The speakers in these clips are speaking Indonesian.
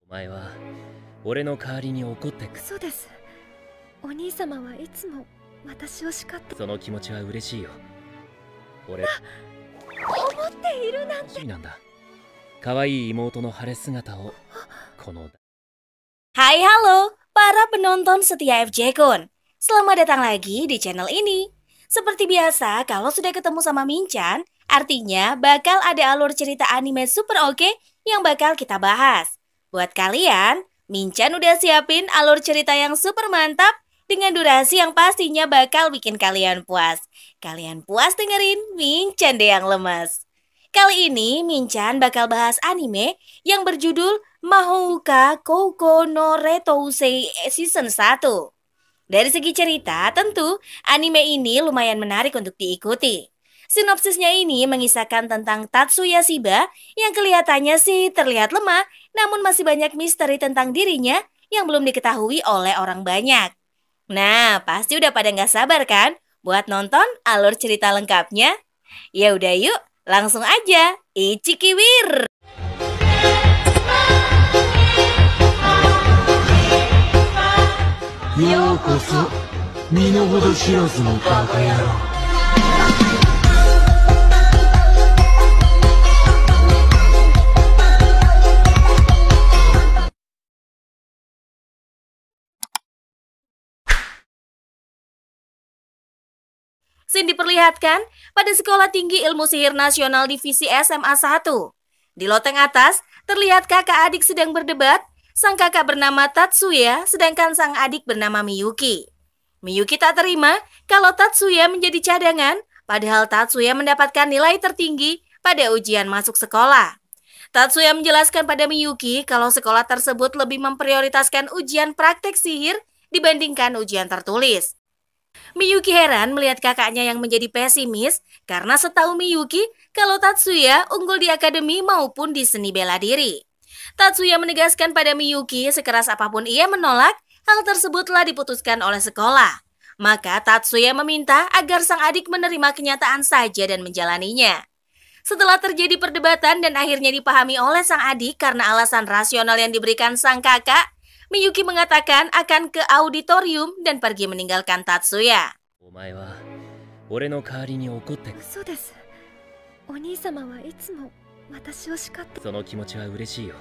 お前は俺の代わりに怒ってく。そうです。お兄様はいつも私を叱って。その気持ちは嬉しいよ。俺思っているなんて。楽しみなんだ。可愛い妹の晴れ姿をこの。 Hai halo, para penonton setia FJ Kun. Selamat datang lagi di channel ini. Seperti biasa, kalau sudah ketemu sama Minchan, artinya bakal ada alur cerita anime super oke yang bakal kita bahas. Buat kalian, Minchan udah siapin alur cerita yang super mantap dengan durasi yang pastinya bakal bikin kalian puas. Kalian puas dengerin Minchan deh yang lemes. Kali ini Minchan bakal bahas anime yang berjudul Mahouka Koukou no Retousei Season 1. Dari segi cerita, tentu anime ini lumayan menarik untuk diikuti. Sinopsisnya ini mengisahkan tentang Tatsuya Shiba yang kelihatannya sih terlihat lemah, namun masih banyak misteri tentang dirinya yang belum diketahui oleh orang banyak. Nah, pasti udah pada nggak sabar kan buat nonton alur cerita lengkapnya? Ya udah yuk, langsung aja, Ichikiwir! ようこそ身の程知らずのバカ野郎。Scene diperlihatkan pada Sekolah Tinggi Ilmu Sihir Nasional Divisi SMA 1. Di loteng atas, terlihat kakak adik sedang berdebat. Sang kakak bernama Tatsuya, sedangkan sang adik bernama Miyuki. Miyuki tak terima kalau Tatsuya menjadi cadangan, padahal Tatsuya mendapatkan nilai tertinggi pada ujian masuk sekolah. Tatsuya menjelaskan pada Miyuki kalau sekolah tersebut lebih memprioritaskan ujian praktek sihir dibandingkan ujian tertulis. Miyuki heran melihat kakaknya yang menjadi pesimis karena setahu Miyuki kalau Tatsuya unggul di akademi maupun di seni bela diri. Tatsuya menegaskan pada Miyuki sekeras apapun ia menolak, hal tersebut telah diputuskan oleh sekolah. Maka Tatsuya meminta agar sang adik menerima kenyataan saja dan menjalaninya. Setelah terjadi perdebatan dan akhirnya dipahami oleh sang adik karena alasan rasional yang diberikan sang kakak, Miyuki mengatakan akan ke auditorium dan pergi meninggalkan Tatsuya. お前は俺の代わりに怒ってく。そうです。お兄様はいつも私を叱って。その気持ちは嬉しいよ。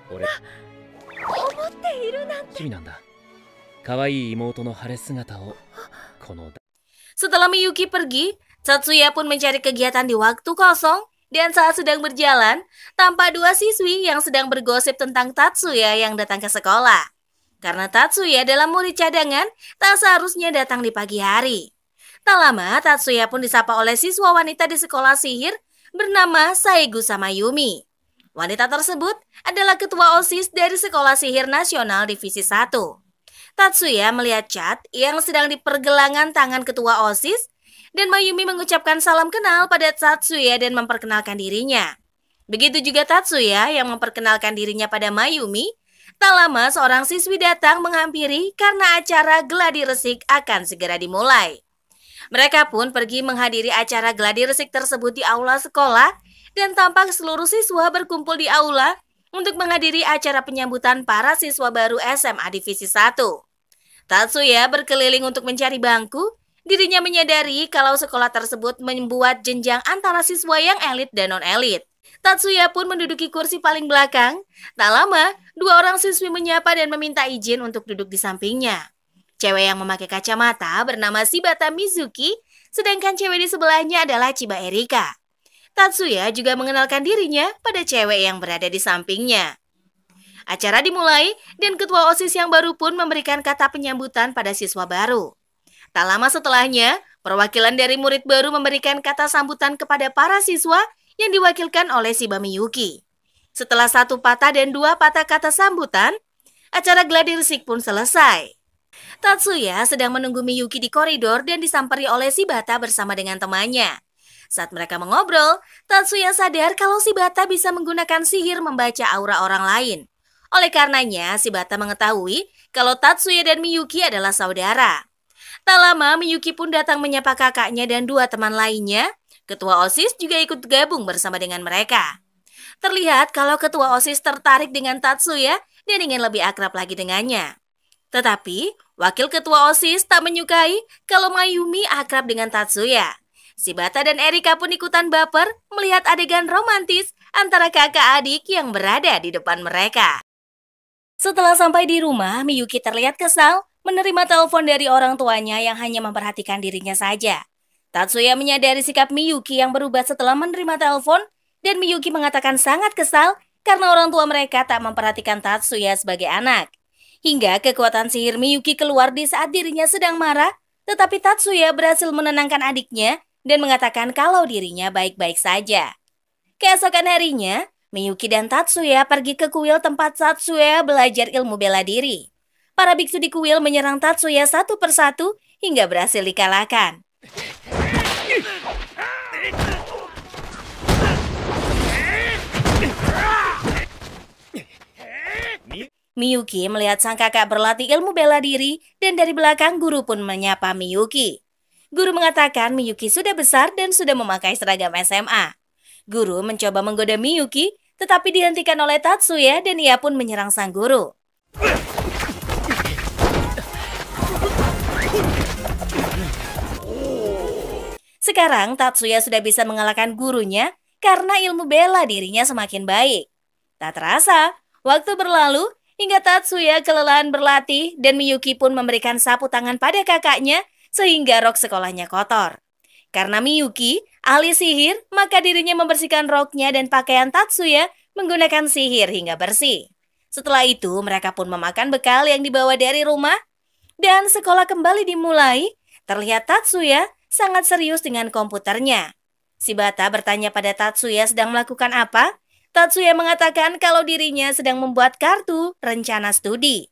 俺思っているなんて。楽しみなんだ。可愛い妹の晴れ姿をこの。 Setelah Miyuki pergi, Tatsuya pun mencari kegiatan di waktu kosong. Dan saat sedang berjalan, tampak dua siswi yang sedang bergosip tentang Tatsuya yang datang ke sekolah. Karena Tatsuya adalah murid cadangan, tak seharusnya datang di pagi hari. Tak lama, Tatsuya pun disapa oleh siswa wanita di sekolah sihir bernama Saegusa Mayumi. Wanita tersebut adalah ketua OSIS dari Sekolah Sihir Nasional Divisi 1. Tatsuya melihat cat yang sedang di pergelangan tangan ketua OSIS, dan Mayumi mengucapkan salam kenal pada Tatsuya dan memperkenalkan dirinya. Begitu juga Tatsuya yang memperkenalkan dirinya pada Mayumi. Tak lama seorang siswi datang menghampiri karena acara gladi resik akan segera dimulai. Mereka pun pergi menghadiri acara gladi resik tersebut di aula sekolah dan tampak seluruh siswa berkumpul di aula untuk menghadiri acara penyambutan para siswa baru SMA Divisi 1. Tatsuya berkeliling untuk mencari bangku. Dirinya menyadari kalau sekolah tersebut membuat jenjang antara siswa yang elit dan non-elit. Tatsuya pun menduduki kursi paling belakang. Tak lama, dua orang siswi menyapa dan meminta izin untuk duduk di sampingnya. Cewek yang memakai kacamata bernama Shibata Mizuki, sedangkan cewek di sebelahnya adalah Chiba Erika. Tatsuya juga mengenalkan dirinya pada cewek yang berada di sampingnya. Acara dimulai dan ketua OSIS yang baru pun memberikan kata penyambutan pada siswa baru. Tak lama setelahnya, perwakilan dari murid baru memberikan kata sambutan kepada para siswa yang diwakilkan oleh Shiba Miyuki. Setelah satu patah dan dua patah kata sambutan, acara gladi resik pun selesai. Tatsuya sedang menunggu Miyuki di koridor dan disamperi oleh Shibata bersama dengan temannya. Saat mereka mengobrol, Tatsuya sadar kalau Shibata bisa menggunakan sihir membaca aura orang lain. Oleh karenanya, Shibata mengetahui kalau Tatsuya dan Miyuki adalah saudara. Tak lama, Miyuki pun datang menyapa kakaknya dan dua teman lainnya. Ketua OSIS juga ikut gabung bersama dengan mereka. Terlihat kalau ketua OSIS tertarik dengan Tatsuya dan ingin lebih akrab lagi dengannya. Tetapi, wakil ketua OSIS tak menyukai kalau Mayumi akrab dengan Tatsuya. Shibata dan Erika pun ikutan baper melihat adegan romantis antara kakak adik yang berada di depan mereka. Setelah sampai di rumah, Miyuki terlihat kesal menerima telepon dari orang tuanya yang hanya memperhatikan dirinya saja. Tatsuya menyadari sikap Miyuki yang berubah setelah menerima telepon, dan Miyuki mengatakan sangat kesal karena orang tua mereka tak memperhatikan Tatsuya sebagai anak. Hingga kekuatan sihir Miyuki keluar di saat dirinya sedang marah, tetapi Tatsuya berhasil menenangkan adiknya dan mengatakan kalau dirinya baik-baik saja. Keesokan harinya, Miyuki dan Tatsuya pergi ke kuil tempat Tatsuya belajar ilmu bela diri. Para biksu di kuil menyerang Tatsuya satu persatu hingga berhasil dikalahkan. Miyuki melihat sang kakak berlatih ilmu bela diri dan dari belakang guru pun menyapa Miyuki. Guru mengatakan Miyuki sudah besar dan sudah memakai seragam SMA. Guru mencoba menggoda Miyuki, tetapi dihentikan oleh Tatsuya dan ia pun menyerang sang guru. Sekarang Tatsuya sudah bisa mengalahkan gurunya karena ilmu bela dirinya semakin baik. Tak terasa, waktu berlalu hingga Tatsuya kelelahan berlatih dan Miyuki pun memberikan sapu tangan pada kakaknya sehingga rok sekolahnya kotor. Karena Miyuki ahli sihir, maka dirinya membersihkan roknya dan pakaian Tatsuya menggunakan sihir hingga bersih. Setelah itu, mereka pun memakan bekal yang dibawa dari rumah dan sekolah kembali dimulai. Terlihat Tatsuya sangat serius dengan komputernya. Shibata bertanya pada Tatsuya sedang melakukan apa. Tatsuya mengatakan kalau dirinya sedang membuat kartu rencana studi.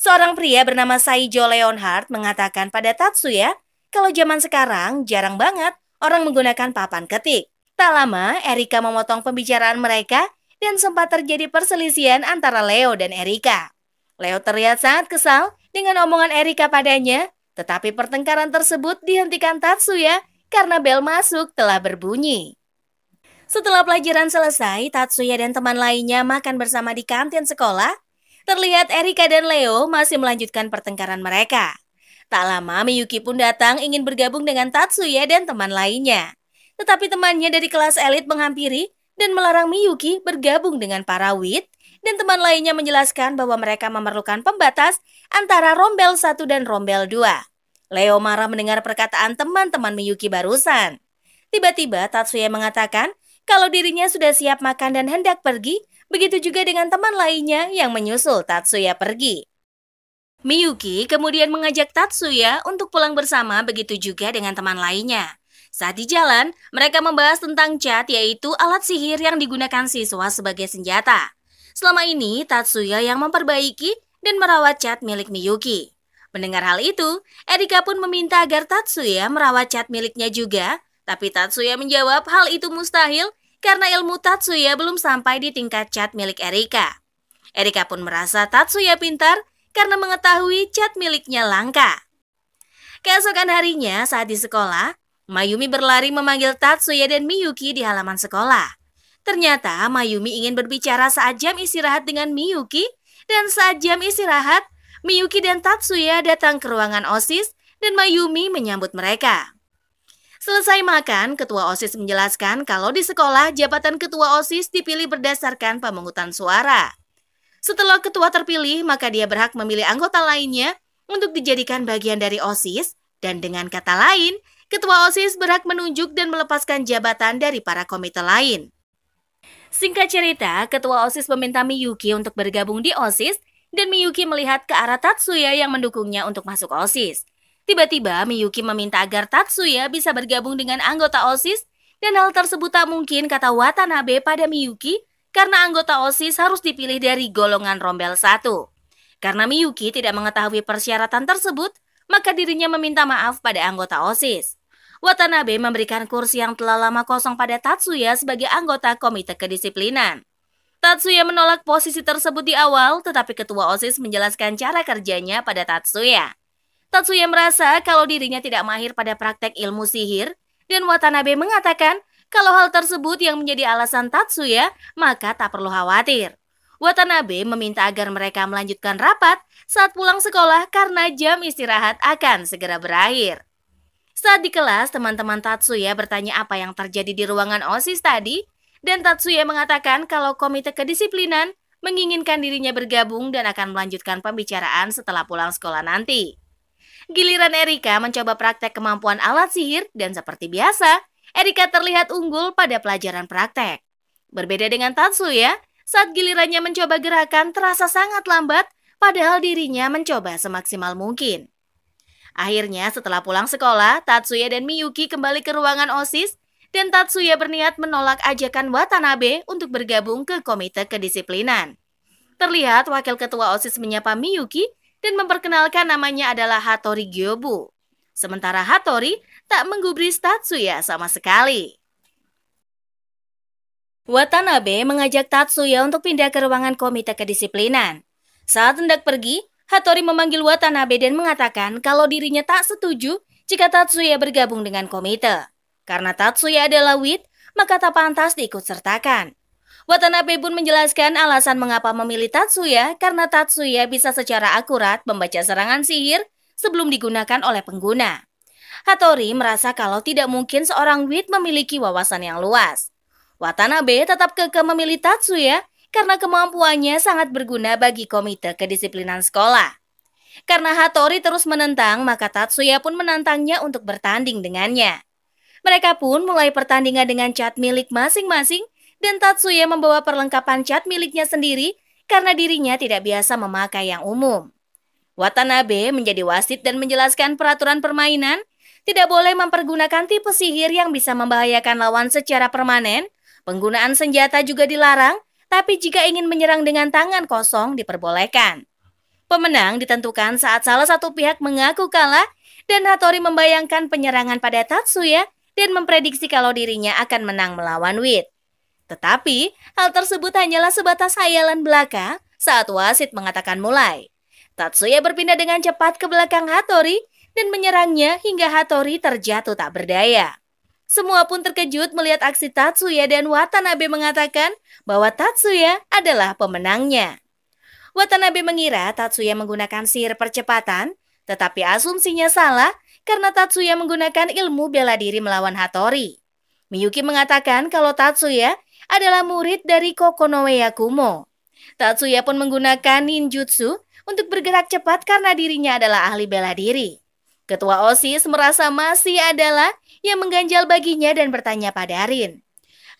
Seorang pria bernama Saijo Leonhard mengatakan pada Tatsuya kalau zaman sekarang jarang banget orang menggunakan papan ketik. Tak lama, Erika memotong pembicaraan mereka dan sempat terjadi perselisihan antara Leo dan Erika. Leo terlihat sangat kesal dengan omongan Erika padanya, tetapi pertengkaran tersebut dihentikan Tatsuya karena bel masuk telah berbunyi. Setelah pelajaran selesai, Tatsuya dan teman lainnya makan bersama di kantin sekolah. Terlihat Erika dan Leo masih melanjutkan pertengkaran mereka. Tak lama, Miyuki pun datang ingin bergabung dengan Tatsuya dan teman lainnya. Tetapi temannya dari kelas elit menghampiri dan melarang Miyuki bergabung dengan para wit, dan teman lainnya menjelaskan bahwa mereka memerlukan pembatas antara rombel 1 dan rombel 2. Leo marah mendengar perkataan teman-teman Miyuki barusan. Tiba-tiba Tatsuya mengatakan kalau dirinya sudah siap makan dan hendak pergi, begitu juga dengan teman lainnya yang menyusul Tatsuya pergi. Miyuki kemudian mengajak Tatsuya untuk pulang bersama, begitu juga dengan teman lainnya. Saat di jalan, mereka membahas tentang cat, yaitu alat sihir yang digunakan siswa sebagai senjata. Selama ini, Tatsuya yang memperbaiki dan merawat cat milik Miyuki. Mendengar hal itu, Erika pun meminta agar Tatsuya merawat cat miliknya juga, tapi Tatsuya menjawab hal itu mustahil karena ilmu Tatsuya belum sampai di tingkat cat milik Erika. Erika pun merasa Tatsuya pintar karena mengetahui cat miliknya langka. Keesokan harinya saat di sekolah, Mayumi berlari memanggil Tatsuya dan Miyuki di halaman sekolah. Ternyata Mayumi ingin berbicara saat jam istirahat dengan Miyuki, dan saat jam istirahat, Miyuki dan Tatsuya datang ke ruangan OSIS dan Mayumi menyambut mereka. Selesai makan, ketua OSIS menjelaskan kalau di sekolah jabatan ketua OSIS dipilih berdasarkan pemungutan suara. Setelah ketua terpilih, maka dia berhak memilih anggota lainnya untuk dijadikan bagian dari OSIS, dan dengan kata lain, ketua OSIS berhak menunjuk dan melepaskan jabatan dari para komite lain. Singkat cerita, ketua OSIS meminta Miyuki untuk bergabung di OSIS, dan Miyuki melihat ke arah Tatsuya yang mendukungnya untuk masuk OSIS. Tiba-tiba, Miyuki meminta agar Tatsuya bisa bergabung dengan anggota OSIS, dan hal tersebut tak mungkin, kata Watanabe pada Miyuki, karena anggota OSIS harus dipilih dari golongan rombel 1. Karena Miyuki tidak mengetahui persyaratan tersebut, maka dirinya meminta maaf pada anggota OSIS. Watanabe memberikan kursi yang telah lama kosong pada Tatsuya sebagai anggota komite kedisiplinan. Tatsuya menolak posisi tersebut di awal, tetapi ketua OSIS menjelaskan cara kerjanya pada Tatsuya. Tatsuya merasa kalau dirinya tidak mahir pada praktek ilmu sihir, dan Watanabe mengatakan Kalau hal tersebut yang menjadi alasan Tatsuya, maka tak perlu khawatir. Watanabe meminta agar mereka melanjutkan rapat saat pulang sekolah karena jam istirahat akan segera berakhir. Saat di kelas, teman-teman Tatsuya bertanya apa yang terjadi di ruangan OSIS tadi, dan Tatsuya mengatakan kalau komite kedisiplinan menginginkan dirinya bergabung dan akan melanjutkan pembicaraan setelah pulang sekolah nanti. Giliran Erika mencoba praktek kemampuan alat sihir dan seperti biasa, Erika terlihat unggul pada pelajaran praktek. Berbeda dengan Tatsuya, saat gilirannya mencoba gerakan terasa sangat lambat, padahal dirinya mencoba semaksimal mungkin. Akhirnya setelah pulang sekolah, Tatsuya dan Miyuki kembali ke ruangan OSIS dan Tatsuya berniat menolak ajakan Watanabe untuk bergabung ke komite kedisiplinan. Terlihat wakil ketua OSIS menyapa Miyuki dan memperkenalkan namanya adalah Hattori Gyobu. Sementara Hattori tak menggubris Tatsuya sama sekali. Watanabe mengajak Tatsuya untuk pindah ke ruangan komite kedisiplinan. Saat hendak pergi, Hattori memanggil Watanabe dan mengatakan kalau dirinya tak setuju jika Tatsuya bergabung dengan komite. Karena Tatsuya adalah wit, maka tak pantas diikut-sertakan. Watanabe pun menjelaskan alasan mengapa memilih Tatsuya karena Tatsuya bisa secara akurat membaca serangan sihir sebelum digunakan oleh pengguna. Hattori merasa kalau tidak mungkin seorang wit memiliki wawasan yang luas. Watanabe tetap kekeh memilih Tatsuya karena kemampuannya sangat berguna bagi komite kedisiplinan sekolah. Karena Hattori terus menentang, maka Tatsuya pun menantangnya untuk bertanding dengannya. Mereka pun mulai pertandingan dengan cat milik masing-masing dan Tatsuya membawa perlengkapan cat miliknya sendiri karena dirinya tidak biasa memakai yang umum. Watanabe menjadi wasit dan menjelaskan peraturan permainan, tidak boleh mempergunakan tipe sihir yang bisa membahayakan lawan secara permanen, penggunaan senjata juga dilarang, tapi jika ingin menyerang dengan tangan kosong diperbolehkan. Pemenang ditentukan saat salah satu pihak mengaku kalah dan Hattori membayangkan penyerangan pada Tatsuya dan memprediksi kalau dirinya akan menang melawan Wit. Tetapi, hal tersebut hanyalah sebatas hayalan belaka saat wasit mengatakan mulai. Tatsuya berpindah dengan cepat ke belakang Hattori dan menyerangnya hingga Hattori terjatuh tak berdaya. Semua pun terkejut melihat aksi Tatsuya dan Watanabe mengatakan bahwa Tatsuya adalah pemenangnya. Watanabe mengira Tatsuya menggunakan sihir percepatan, tetapi asumsinya salah karena Tatsuya menggunakan ilmu bela diri melawan Hattori. Miyuki mengatakan kalau Tatsuya adalah murid dari Kokonoe Yakumo. Tatsuya pun menggunakan ninjutsu untuk bergerak cepat karena dirinya adalah ahli bela diri. Ketua OSIS merasa masih adalah yang mengganjal baginya dan bertanya pada Rin.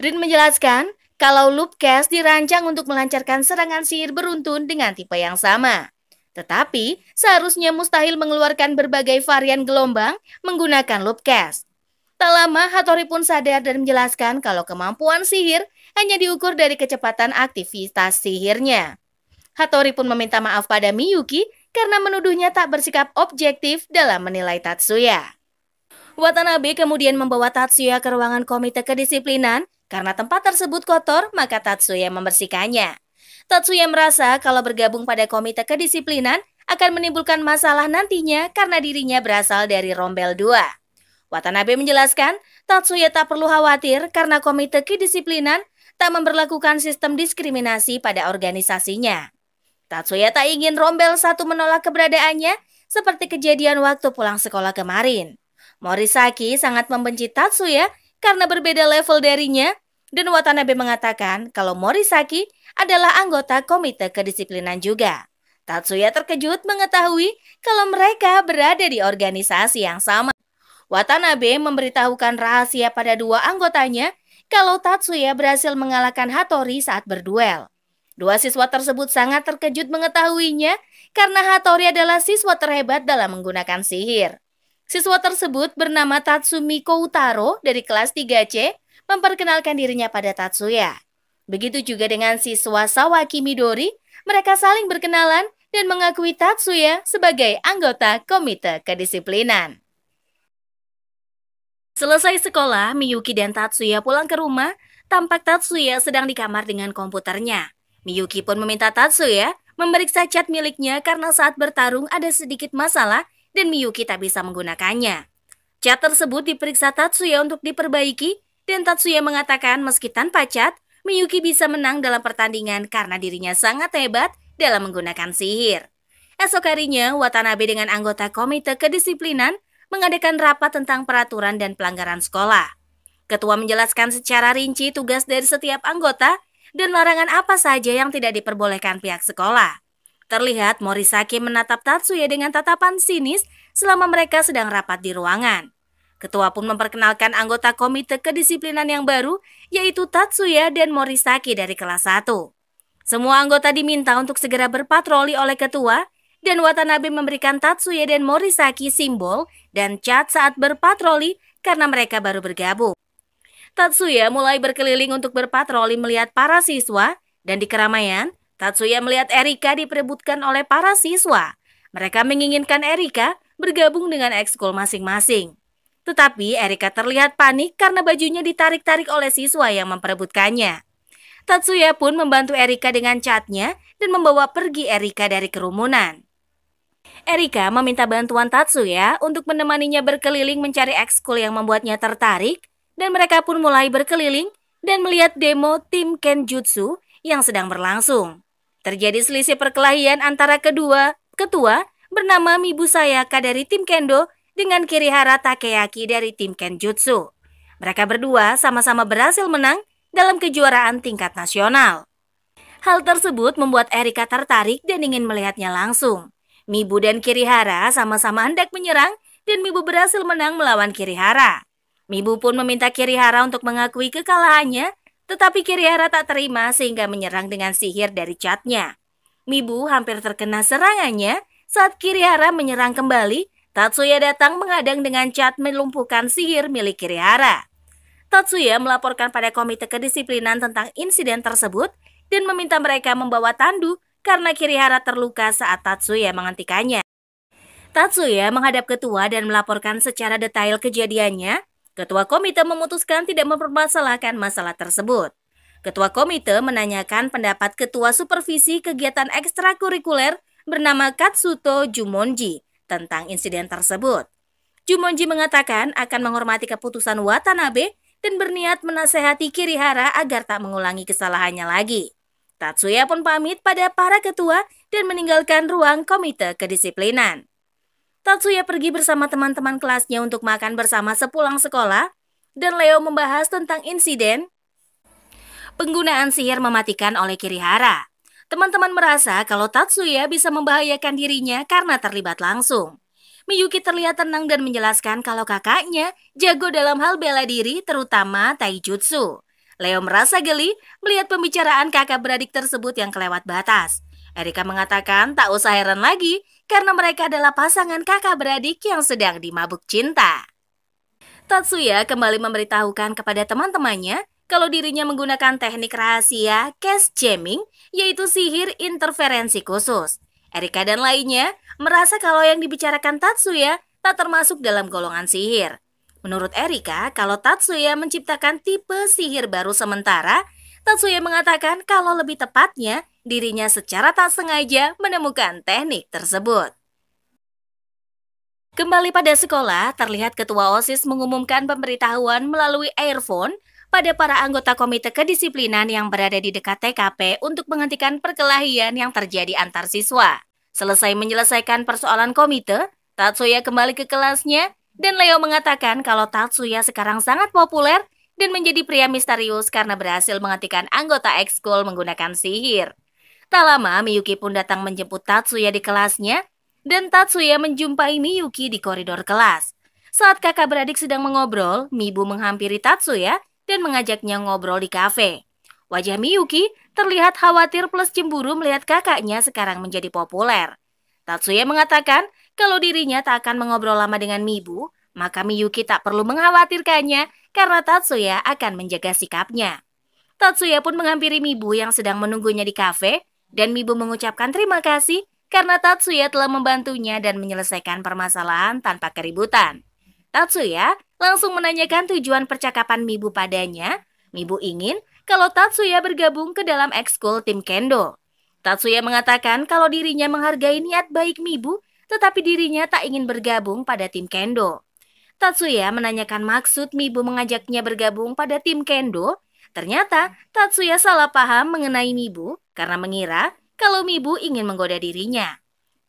Rin menjelaskan kalau Loopcast dirancang untuk melancarkan serangan sihir beruntun dengan tipe yang sama. Tetapi seharusnya mustahil mengeluarkan berbagai varian gelombang menggunakan Loopcast. Tak lama Hattori pun sadar dan menjelaskan kalau kemampuan sihir hanya diukur dari kecepatan aktivitas sihirnya. Hattori pun meminta maaf pada Miyuki karena menuduhnya tak bersikap objektif dalam menilai Tatsuya. Watanabe kemudian membawa Tatsuya ke ruangan komite kedisiplinan karena tempat tersebut kotor, maka Tatsuya membersihkannya. Tatsuya merasa kalau bergabung pada komite kedisiplinan akan menimbulkan masalah nantinya karena dirinya berasal dari Rombel 2. Watanabe menjelaskan, Tatsuya tak perlu khawatir karena komite kedisiplinan tak memberlakukan sistem diskriminasi pada organisasinya. Tatsuya tak ingin Rombel 1 menolak keberadaannya seperti kejadian waktu pulang sekolah kemarin. Morisaki sangat membenci Tatsuya karena berbeda level darinya, dan Watanabe mengatakan kalau Morisaki adalah anggota komite kedisiplinan juga. Tatsuya terkejut mengetahui kalau mereka berada di organisasi yang sama. Watanabe memberitahukan rahasia pada dua anggotanya kalau Tatsuya berhasil mengalahkan Hattori saat berduel. Dua siswa tersebut sangat terkejut mengetahuinya karena Hattori adalah siswa terhebat dalam menggunakan sihir. Siswa tersebut bernama Tatsumi Koutaro dari kelas 3C memperkenalkan dirinya pada Tatsuya. Begitu juga dengan siswa Sawaki Midori, mereka saling berkenalan dan mengakui Tatsuya sebagai anggota komite kedisiplinan. Selesai sekolah, Miyuki dan Tatsuya pulang ke rumah, tampak Tatsuya sedang di kamar dengan komputernya. Miyuki pun meminta Tatsuya memeriksa cat miliknya karena saat bertarung ada sedikit masalah dan Miyuki tak bisa menggunakannya. Cat tersebut diperiksa Tatsuya untuk diperbaiki Dan Tatsuya mengatakan meski tanpa cat, Miyuki bisa menang dalam pertandingan karena dirinya sangat hebat dalam menggunakan sihir. Esok harinya, Watanabe dengan anggota Komite Kedisiplinan mengadakan rapat tentang peraturan dan pelanggaran sekolah. Ketua menjelaskan secara rinci tugas dari setiap anggota dan larangan apa saja yang tidak diperbolehkan pihak sekolah. Terlihat Morisaki menatap Tatsuya dengan tatapan sinis selama mereka sedang rapat di ruangan. Ketua pun memperkenalkan anggota Komite Kedisiplinan yang baru, yaitu Tatsuya dan Morisaki dari kelas 1. Semua anggota diminta untuk segera berpatroli oleh ketua, dan Watanabe memberikan Tatsuya dan Morisaki simbol dan cat saat berpatroli karena mereka baru bergabung. Tatsuya mulai berkeliling untuk berpatroli melihat para siswa, dan di keramaian, Tatsuya melihat Erika diperebutkan oleh para siswa. Mereka menginginkan Erika bergabung dengan ekskul masing-masing. Tetapi Erika terlihat panik karena bajunya ditarik-tarik oleh siswa yang memperebutkannya. Tatsuya pun membantu Erika dengan catnya dan membawa pergi Erika dari kerumunan. Erika meminta bantuan Tatsuya untuk menemaninya berkeliling mencari ekskul yang membuatnya tertarik, dan mereka pun mulai berkeliling dan melihat demo tim Kenjutsu yang sedang berlangsung. Terjadi selisih perkelahian antara kedua ketua bernama Mibu Sayaka dari tim Kendo dengan Kirihara Takeyaki dari tim Kenjutsu. Mereka berdua sama-sama berhasil menang dalam kejuaraan tingkat nasional. Hal tersebut membuat Erika tertarik dan ingin melihatnya langsung. Mibu dan Kirihara sama-sama hendak menyerang dan Mibu berhasil menang melawan Kirihara. Mibu pun meminta Kirihara untuk mengakui kekalahannya, tetapi Kirihara tak terima sehingga menyerang dengan sihir dari catnya. Mibu hampir terkena serangannya saat Kirihara menyerang kembali. Tatsuya datang menghadang dengan cat melumpuhkan sihir milik Kirihara. Tatsuya melaporkan pada Komite Kedisiplinan tentang insiden tersebut dan meminta mereka membawa tandu karena Kirihara terluka saat Tatsuya menghentikannya. Tatsuya menghadap ketua dan melaporkan secara detail kejadiannya. Ketua komite memutuskan tidak mempermasalahkan masalah tersebut. Ketua komite menanyakan pendapat ketua supervisi kegiatan ekstrakurikuler bernama Katsuto Jumonji tentang insiden tersebut. Jumonji mengatakan akan menghormati keputusan Watanabe dan berniat menasehati Kirihara agar tak mengulangi kesalahannya lagi. Tatsuya pun pamit pada para ketua dan meninggalkan ruang Komite Kedisiplinan. Tatsuya pergi bersama teman-teman kelasnya untuk makan bersama sepulang sekolah, dan Leo membahas tentang insiden penggunaan sihir mematikan oleh Kirihara. Teman-teman merasa kalau Tatsuya bisa membahayakan dirinya karena terlibat langsung. Miyuki terlihat tenang dan menjelaskan kalau kakaknya jago dalam hal bela diri, terutama taijutsu. Leo merasa geli melihat pembicaraan kakak beradik tersebut yang kelewat batas. Erika mengatakan tak usah heran lagi karena mereka adalah pasangan kakak beradik yang sedang dimabuk cinta. Tatsuya kembali memberitahukan kepada teman-temannya kalau dirinya menggunakan teknik rahasia case jamming, yaitu sihir interferensi khusus. Erika dan lainnya merasa kalau yang dibicarakan Tatsuya tak termasuk dalam golongan sihir. Menurut Erika, kalau Tatsuya menciptakan tipe sihir baru sementara, Tatsuya mengatakan kalau lebih tepatnya dirinya secara tak sengaja menemukan teknik tersebut. Kembali pada sekolah, terlihat ketua OSIS mengumumkan pemberitahuan melalui earphone pada para anggota komite kedisiplinan yang berada di dekat TKP untuk menghentikan perkelahian yang terjadi antar siswa. Selesai menyelesaikan persoalan komite, Tatsuya kembali ke kelasnya dan Leo mengatakan kalau Tatsuya sekarang sangat populer dan menjadi pria misterius karena berhasil menghentikan anggota ekskul menggunakan sihir. Tak lama, Miyuki pun datang menjemput Tatsuya di kelasnya, dan Tatsuya menjumpai Miyuki di koridor kelas. Saat kakak beradik sedang mengobrol, Mibu menghampiri Tatsuya dan mengajaknya ngobrol di kafe. Wajah Miyuki terlihat khawatir plus cemburu melihat kakaknya sekarang menjadi populer. Tatsuya mengatakan kalau dirinya tak akan mengobrol lama dengan Mibu, maka Miyuki tak perlu mengkhawatirkannya karena Tatsuya akan menjaga sikapnya. Tatsuya pun menghampiri Mibu yang sedang menunggunya di kafe, dan Mibu mengucapkan terima kasih karena Tatsuya telah membantunya dan menyelesaikan permasalahan tanpa keributan. Tatsuya langsung menanyakan tujuan percakapan Mibu padanya. Mibu ingin kalau Tatsuya bergabung ke dalam ekskul tim Kendo. Tatsuya mengatakan kalau dirinya menghargai niat baik Mibu, tetapi dirinya tak ingin bergabung pada tim Kendo. Tatsuya menanyakan maksud Mibu mengajaknya bergabung pada tim Kendo. Ternyata Tatsuya salah paham mengenai Mibu karena mengira kalau Mibu ingin menggoda dirinya.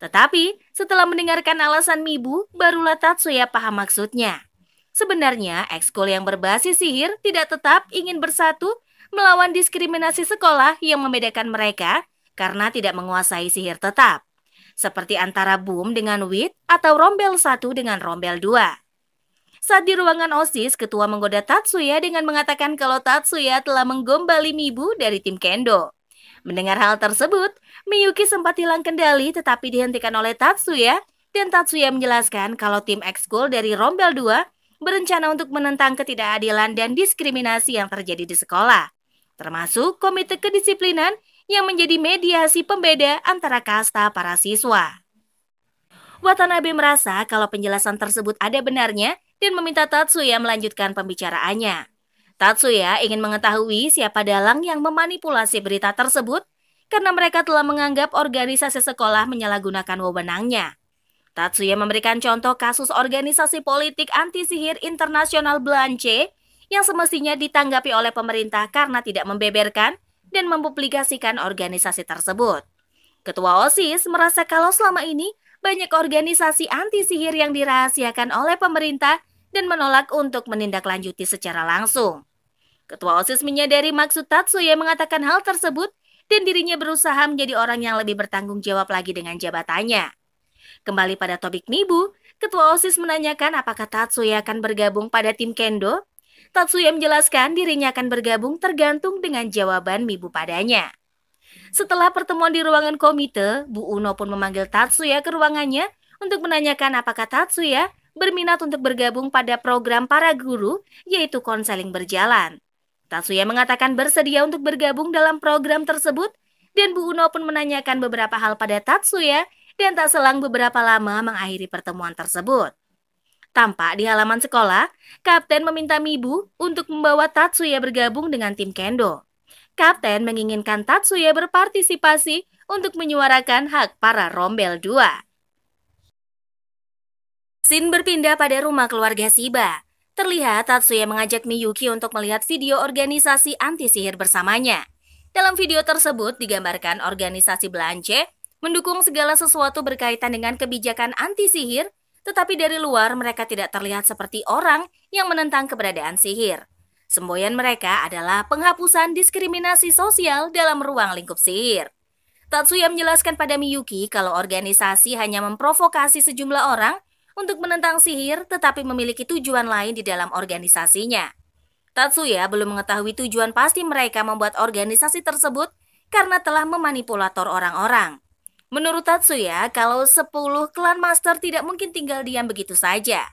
Tetapi setelah mendengarkan alasan Mibu, barulah Tatsuya paham maksudnya. Sebenarnya ekskul yang berbasis sihir tidak tetap ingin bersatu melawan diskriminasi sekolah yang membedakan mereka karena tidak menguasai sihir tetap. Seperti antara Boom dengan Wit atau Rombel 1 dengan Rombel 2. Saat di ruangan OSIS, ketua menggoda Tatsuya dengan mengatakan kalau Tatsuya telah menggombali Mibu dari tim Kendo. Mendengar hal tersebut, Miyuki sempat hilang kendali tetapi dihentikan oleh Tatsuya dan Tatsuya menjelaskan kalau tim ekskul dari Rombel 2 berencana untuk menentang ketidakadilan dan diskriminasi yang terjadi di sekolah, termasuk komite kedisiplinan yang menjadi mediasi pembeda antara kasta para siswa. Watanabe merasa kalau penjelasan tersebut ada benarnya dan meminta Tatsuya melanjutkan pembicaraannya. Tatsuya ingin mengetahui siapa dalang yang memanipulasi berita tersebut karena mereka telah menganggap organisasi sekolah menyalahgunakan wewenangnya. Tatsuya memberikan contoh kasus organisasi politik anti-sihir internasional Blanche yang semestinya ditanggapi oleh pemerintah karena tidak membeberkan dan mempublikasikan organisasi tersebut. Ketua OSIS merasa kalau selama ini banyak organisasi anti-sihir yang dirahasiakan oleh pemerintah dan menolak untuk menindaklanjuti secara langsung. Ketua OSIS menyadari maksud Tatsuya mengatakan hal tersebut dan dirinya berusaha menjadi orang yang lebih bertanggung jawab lagi dengan jabatannya. Kembali pada topik Mibu, Ketua OSIS menanyakan apakah Tatsuya akan bergabung pada tim Kendo. Tatsuya menjelaskan dirinya akan bergabung tergantung dengan jawaban Mibu padanya. Setelah pertemuan di ruangan komite, Bu Uno pun memanggil Tatsuya ke ruangannya untuk menanyakan apakah Tatsuya berminat untuk bergabung pada program para guru, yaitu konseling berjalan. Tatsuya mengatakan bersedia untuk bergabung dalam program tersebut, dan Bu Uno pun menanyakan beberapa hal pada Tatsuya, dan tak selang beberapa lama mengakhiri pertemuan tersebut. Tampak di halaman sekolah, Kapten meminta Mibu untuk membawa Tatsuya bergabung dengan tim Kendo. Kapten menginginkan Tatsuya berpartisipasi untuk menyuarakan hak para Rombel 2. Scene berpindah pada rumah keluarga Shiba. Terlihat Tatsuya mengajak Miyuki untuk melihat video organisasi anti-sihir bersamanya. Dalam video tersebut digambarkan organisasi Blanche mendukung segala sesuatu berkaitan dengan kebijakan anti-sihir, tetapi dari luar mereka tidak terlihat seperti orang yang menentang keberadaan sihir. Semboyan mereka adalah penghapusan diskriminasi sosial dalam ruang lingkup sihir. Tatsuya menjelaskan pada Miyuki kalau organisasi hanya memprovokasi sejumlah orang untuk menentang sihir tetapi memiliki tujuan lain di dalam organisasinya. Tatsuya belum mengetahui tujuan pasti mereka membuat organisasi tersebut karena telah memanipulator orang-orang. Menurut Tatsuya, kalau 10 klan master tidak mungkin tinggal diam begitu saja.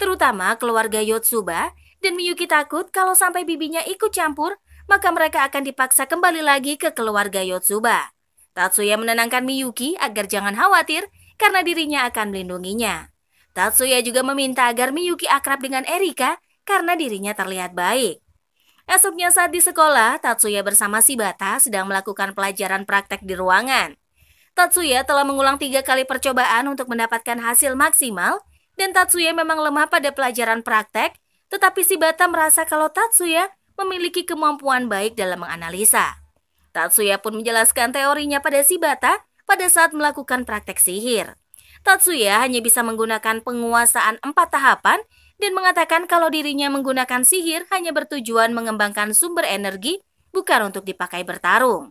Terutama keluarga Yotsuba, dan Miyuki takut kalau sampai bibinya ikut campur, maka mereka akan dipaksa kembali lagi ke keluarga Yotsuba. Tatsuya menenangkan Miyuki agar jangan khawatir karena dirinya akan melindunginya. Tatsuya juga meminta agar Miyuki akrab dengan Erika karena dirinya terlihat baik. Esoknya saat di sekolah, Tatsuya bersama Shibata sedang melakukan pelajaran praktek di ruangan. Tatsuya telah mengulang 3 kali percobaan untuk mendapatkan hasil maksimal dan Tatsuya memang lemah pada pelajaran praktek, tetapi Shibata merasa kalau Tatsuya memiliki kemampuan baik dalam menganalisa. Tatsuya pun menjelaskan teorinya pada Shibata pada saat melakukan praktek sihir. Tatsuya hanya bisa menggunakan penguasaan 4 tahapan dan mengatakan kalau dirinya menggunakan sihir hanya bertujuan mengembangkan sumber energi, bukan untuk dipakai bertarung.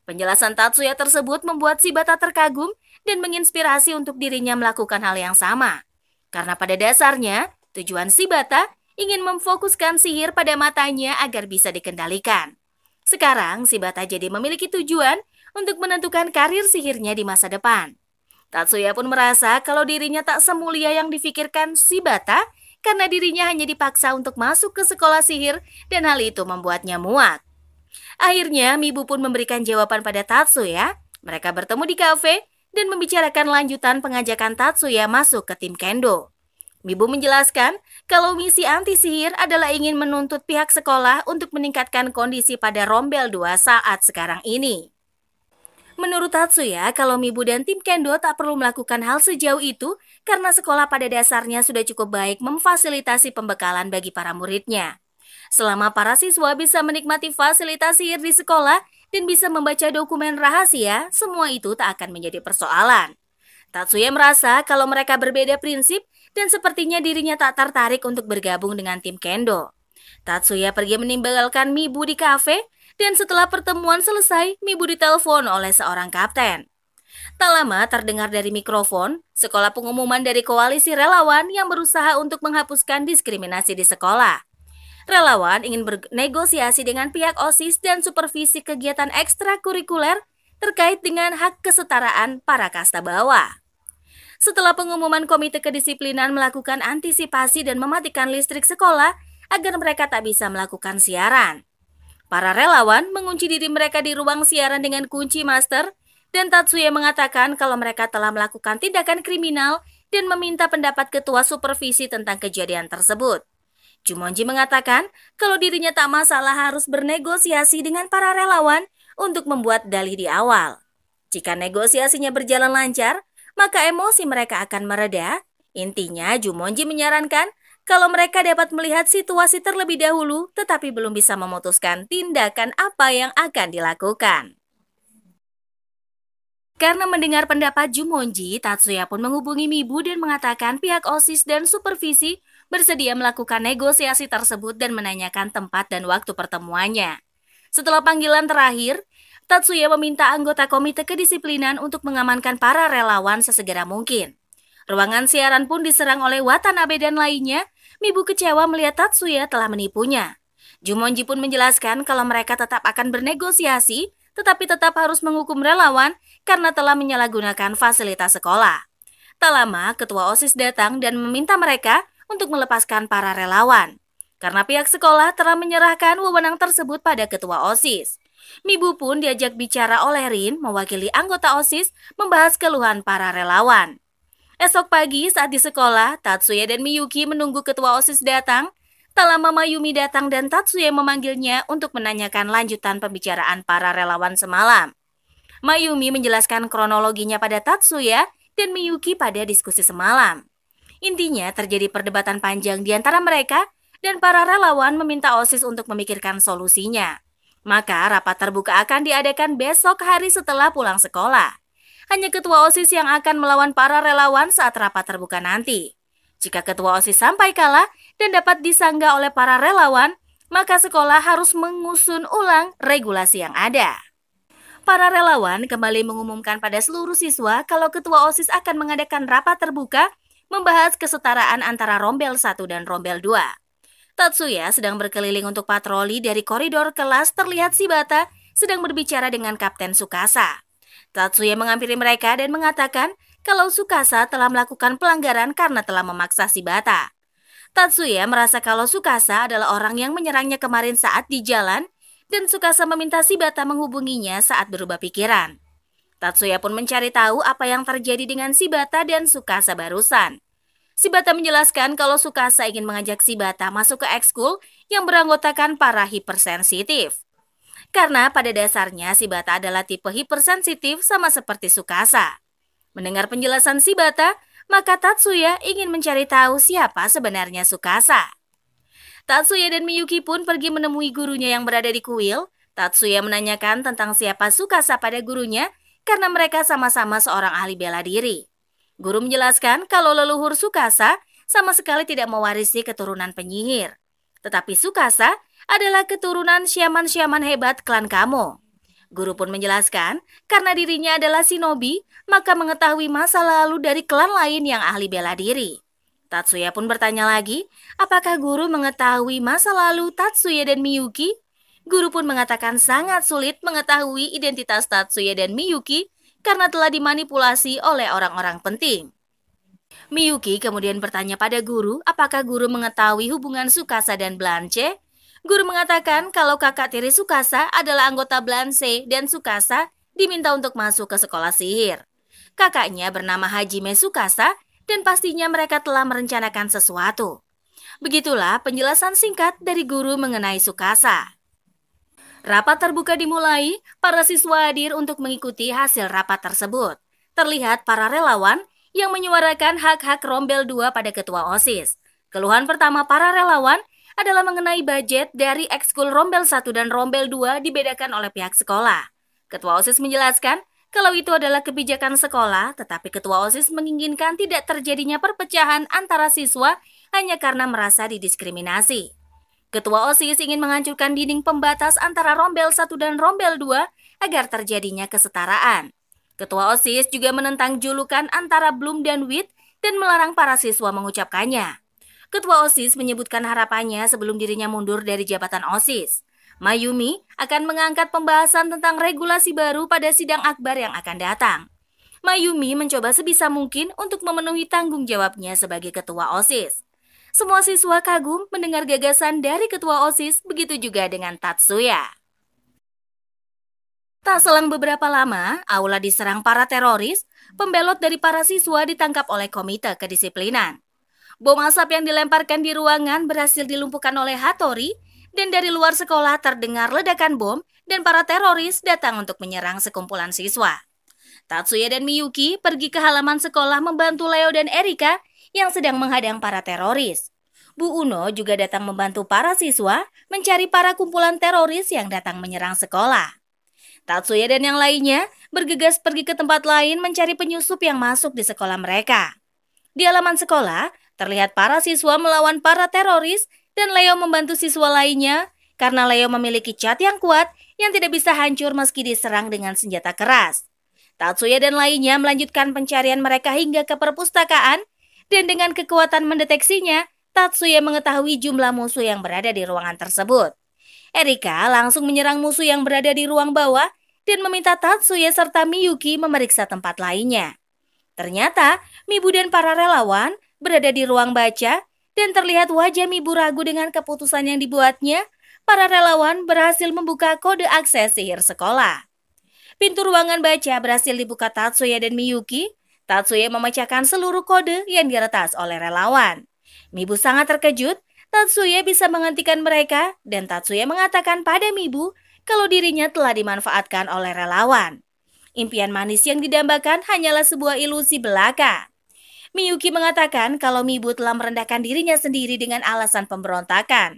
Penjelasan Tatsuya tersebut membuat Shibata terkagum dan menginspirasi untuk dirinya melakukan hal yang sama. Karena pada dasarnya, tujuan Shibata ingin memfokuskan sihir pada matanya agar bisa dikendalikan. Sekarang, Shibata jadi memiliki tujuan untuk menentukan karir sihirnya di masa depan. Tatsuya pun merasa kalau dirinya tak semulia yang difikirkan Shibata karena dirinya hanya dipaksa untuk masuk ke sekolah sihir dan hal itu membuatnya muak. Akhirnya, Mibu pun memberikan jawaban pada Tatsuya. Mereka bertemu di kafe dan membicarakan lanjutan pengajakan Tatsuya masuk ke tim Kendo. Mibu menjelaskan kalau misi anti-sihir adalah ingin menuntut pihak sekolah untuk meningkatkan kondisi pada Rombel 2 saat sekarang ini. Menurut Tatsuya, kalau Mibu dan tim Kendo tak perlu melakukan hal sejauh itu karena sekolah pada dasarnya sudah cukup baik memfasilitasi pembekalan bagi para muridnya. Selama para siswa bisa menikmati fasilitas sihir di sekolah dan bisa membaca dokumen rahasia, semua itu tak akan menjadi persoalan. Tatsuya merasa kalau mereka berbeda prinsip dan sepertinya dirinya tak tertarik untuk bergabung dengan tim Kendo. Tatsuya pergi meninggalkan Mibu di kafe dan setelah pertemuan selesai, Mibu ditelepon oleh seorang kapten. Tak lama terdengar dari mikrofon, sekolah pengumuman dari koalisi relawan yang berusaha untuk menghapuskan diskriminasi di sekolah. Relawan ingin bernegosiasi dengan pihak OSIS dan supervisi kegiatan ekstrakurikuler terkait dengan hak kesetaraan para kasta bawah. Setelah pengumuman Komite Kedisiplinan melakukan antisipasi dan mematikan listrik sekolah agar mereka tak bisa melakukan siaran. Para relawan mengunci diri mereka di ruang siaran dengan kunci master dan Tatsuya mengatakan kalau mereka telah melakukan tindakan kriminal dan meminta pendapat ketua supervisi tentang kejadian tersebut. Jumonji mengatakan kalau dirinya tak masalah harus bernegosiasi dengan para relawan untuk membuat dalih di awal. Jika negosiasinya berjalan lancar, maka emosi mereka akan mereda. Intinya, Jumonji menyarankan kalau mereka dapat melihat situasi terlebih dahulu tetapi belum bisa memutuskan tindakan apa yang akan dilakukan. Karena mendengar pendapat Jumonji, Tatsuya pun menghubungi Mibu dan mengatakan pihak OSIS dan supervisi bersedia melakukan negosiasi tersebut dan menanyakan tempat dan waktu pertemuannya. Setelah panggilan terakhir, Tatsuya meminta anggota Komite Kedisiplinan untuk mengamankan para relawan sesegera mungkin. Ruangan siaran pun diserang oleh Watanabe dan lainnya. Mibu kecewa melihat Tatsuya telah menipunya. Jumonji pun menjelaskan kalau mereka tetap akan bernegosiasi, tetapi tetap harus menghukum relawan karena telah menyalahgunakan fasilitas sekolah. Tak lama, ketua OSIS datang dan meminta mereka untuk melepaskan para relawan. Karena pihak sekolah telah menyerahkan wewenang tersebut pada ketua OSIS. Mibu pun diajak bicara oleh Rin, mewakili anggota OSIS, membahas keluhan para relawan. Esok pagi saat di sekolah, Tatsuya dan Miyuki menunggu ketua OSIS datang. Tak lama Mayumi datang dan Tatsuya memanggilnya untuk menanyakan lanjutan pembicaraan para relawan semalam. Mayumi menjelaskan kronologinya pada Tatsuya dan Miyuki pada diskusi semalam. Intinya terjadi perdebatan panjang di antara mereka dan para relawan meminta OSIS untuk memikirkan solusinya. Maka rapat terbuka akan diadakan besok hari setelah pulang sekolah. Hanya ketua OSIS yang akan melawan para relawan saat rapat terbuka nanti. Jika ketua OSIS sampai kalah dan dapat disanggah oleh para relawan, maka sekolah harus mengusun ulang regulasi yang ada. Para relawan kembali mengumumkan pada seluruh siswa kalau ketua OSIS akan mengadakan rapat terbuka membahas kesetaraan antara Rombel 1 dan Rombel 2. Tatsuya sedang berkeliling untuk patroli dari koridor kelas terlihat Shibata sedang berbicara dengan Kapten Tsukasa. Tatsuya menghampiri mereka dan mengatakan kalau Tsukasa telah melakukan pelanggaran karena telah memaksa Shibata. Tatsuya merasa kalau Tsukasa adalah orang yang menyerangnya kemarin saat di jalan dan Tsukasa meminta Shibata menghubunginya saat berubah pikiran. Tatsuya pun mencari tahu apa yang terjadi dengan Shibata dan Tsukasa barusan. Shibata menjelaskan kalau Tsukasa ingin mengajak Shibata masuk ke ekskul yang beranggotakan para hipersensitif. Karena pada dasarnya Shibata adalah tipe hipersensitif sama seperti Tsukasa. Mendengar penjelasan Shibata, maka Tatsuya ingin mencari tahu siapa sebenarnya Tsukasa. Tatsuya dan Miyuki pun pergi menemui gurunya yang berada di kuil. Tatsuya menanyakan tentang siapa Tsukasa pada gurunya karena mereka sama-sama seorang ahli bela diri. Guru menjelaskan kalau leluhur Tsukasa sama sekali tidak mewarisi keturunan penyihir. Tetapi Tsukasa adalah keturunan syaman-syaman hebat klan Kamo. Guru pun menjelaskan karena dirinya adalah shinobi, maka mengetahui masa lalu dari klan lain yang ahli bela diri. Tatsuya pun bertanya lagi, apakah guru mengetahui masa lalu Tatsuya dan Miyuki? Guru pun mengatakan sangat sulit mengetahui identitas Tatsuya dan Miyuki karena telah dimanipulasi oleh orang-orang penting. Miyuki kemudian bertanya pada guru, apakah guru mengetahui hubungan Tsukasa dan Blanche? Guru mengatakan kalau kakak tiri Tsukasa adalah anggota Blanche dan Tsukasa diminta untuk masuk ke sekolah sihir. Kakaknya bernama Hajime Tsukasa dan pastinya mereka telah merencanakan sesuatu. Begitulah penjelasan singkat dari guru mengenai Tsukasa. Rapat terbuka dimulai, para siswa hadir untuk mengikuti hasil rapat tersebut. Terlihat para relawan yang menyuarakan hak-hak Rombel 2 pada ketua OSIS. Keluhan pertama para relawan adalah mengenai budget dari ekskul Rombel 1 dan Rombel 2 dibedakan oleh pihak sekolah. Ketua OSIS menjelaskan kalau itu adalah kebijakan sekolah, tetapi ketua OSIS menginginkan tidak terjadinya perpecahan antara siswa hanya karena merasa didiskriminasi. Ketua OSIS ingin menghancurkan dinding pembatas antara Rombel 1 dan Rombel 2 agar terjadinya kesetaraan. Ketua OSIS juga menentang julukan antara Bloom dan Wit dan melarang para siswa mengucapkannya. Ketua OSIS menyebutkan harapannya sebelum dirinya mundur dari jabatan OSIS. Mayumi akan mengangkat pembahasan tentang regulasi baru pada sidang akbar yang akan datang. Mayumi mencoba sebisa mungkin untuk memenuhi tanggung jawabnya sebagai ketua OSIS. Semua siswa kagum mendengar gagasan dari ketua OSIS, begitu juga dengan Tatsuya. Tak selang beberapa lama, aula diserang para teroris, pembelot dari para siswa ditangkap oleh komite kedisiplinan. Bom asap yang dilemparkan di ruangan berhasil dilumpuhkan oleh Hattori, dan dari luar sekolah terdengar ledakan bom dan para teroris datang untuk menyerang sekumpulan siswa. Tatsuya dan Miyuki pergi ke halaman sekolah membantu Leo dan Erika yang sedang menghadang para teroris. Bu Uno juga datang membantu para siswa mencari para kumpulan teroris yang datang menyerang sekolah. Tatsuya dan yang lainnya bergegas pergi ke tempat lain mencari penyusup yang masuk di sekolah mereka. Di halaman sekolah, terlihat para siswa melawan para teroris dan Leo membantu siswa lainnya karena Leo memiliki cat yang kuat yang tidak bisa hancur meski diserang dengan senjata keras. Tatsuya dan lainnya melanjutkan pencarian mereka hingga ke perpustakaan dan dengan kekuatan mendeteksinya, Tatsuya mengetahui jumlah musuh yang berada di ruangan tersebut. Erika langsung menyerang musuh yang berada di ruang bawah dan meminta Tatsuya serta Miyuki memeriksa tempat lainnya. Ternyata, Mibu dan para relawan berada di ruang baca dan terlihat wajah Mibu ragu dengan keputusan yang dibuatnya. Para relawan berhasil membuka kode akses sihir sekolah. Pintu ruangan baca berhasil dibuka Tatsuya dan Miyuki. Tatsuya memecahkan seluruh kode yang diretas oleh relawan. Mibu sangat terkejut. Tatsuya bisa menghentikan mereka dan Tatsuya mengatakan pada Mibu kalau dirinya telah dimanfaatkan oleh relawan. Impian manis yang didambakan hanyalah sebuah ilusi belaka. Miyuki mengatakan kalau Mibu telah merendahkan dirinya sendiri dengan alasan pemberontakan.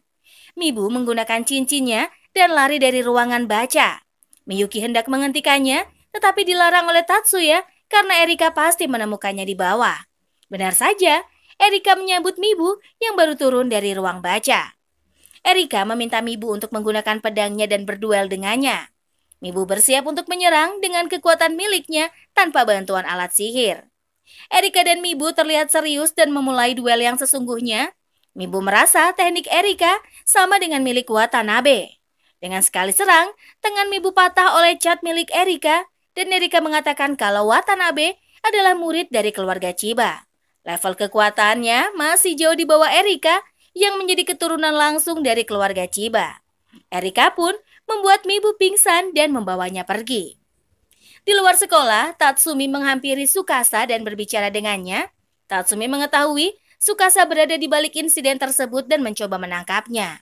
Mibu menggunakan cincinnya dan lari dari ruangan baca. Miyuki hendak menghentikannya, tetapi dilarang oleh Tatsuya karena Erika pasti menemukannya di bawah. Benar saja, Erika menyambut Mibu yang baru turun dari ruang baca. Erika meminta Mibu untuk menggunakan pedangnya dan berduel dengannya. Mibu bersiap untuk menyerang dengan kekuatan miliknya tanpa bantuan alat sihir. Erika dan Mibu terlihat serius dan memulai duel yang sesungguhnya. Mibu merasa teknik Erika sama dengan milik Watanabe. Dengan sekali serang, tangan Mibu patah oleh cat milik Erika dan Erika mengatakan kalau Watanabe adalah murid dari keluarga Chiba. Level kekuatannya masih jauh di bawah Erika yang menjadi keturunan langsung dari keluarga Chiba. Erika pun membuat Mibu pingsan dan membawanya pergi. Di luar sekolah, Tatsumi menghampiri Tsukasa dan berbicara dengannya. Tatsumi mengetahui Tsukasa berada di balik insiden tersebut dan mencoba menangkapnya.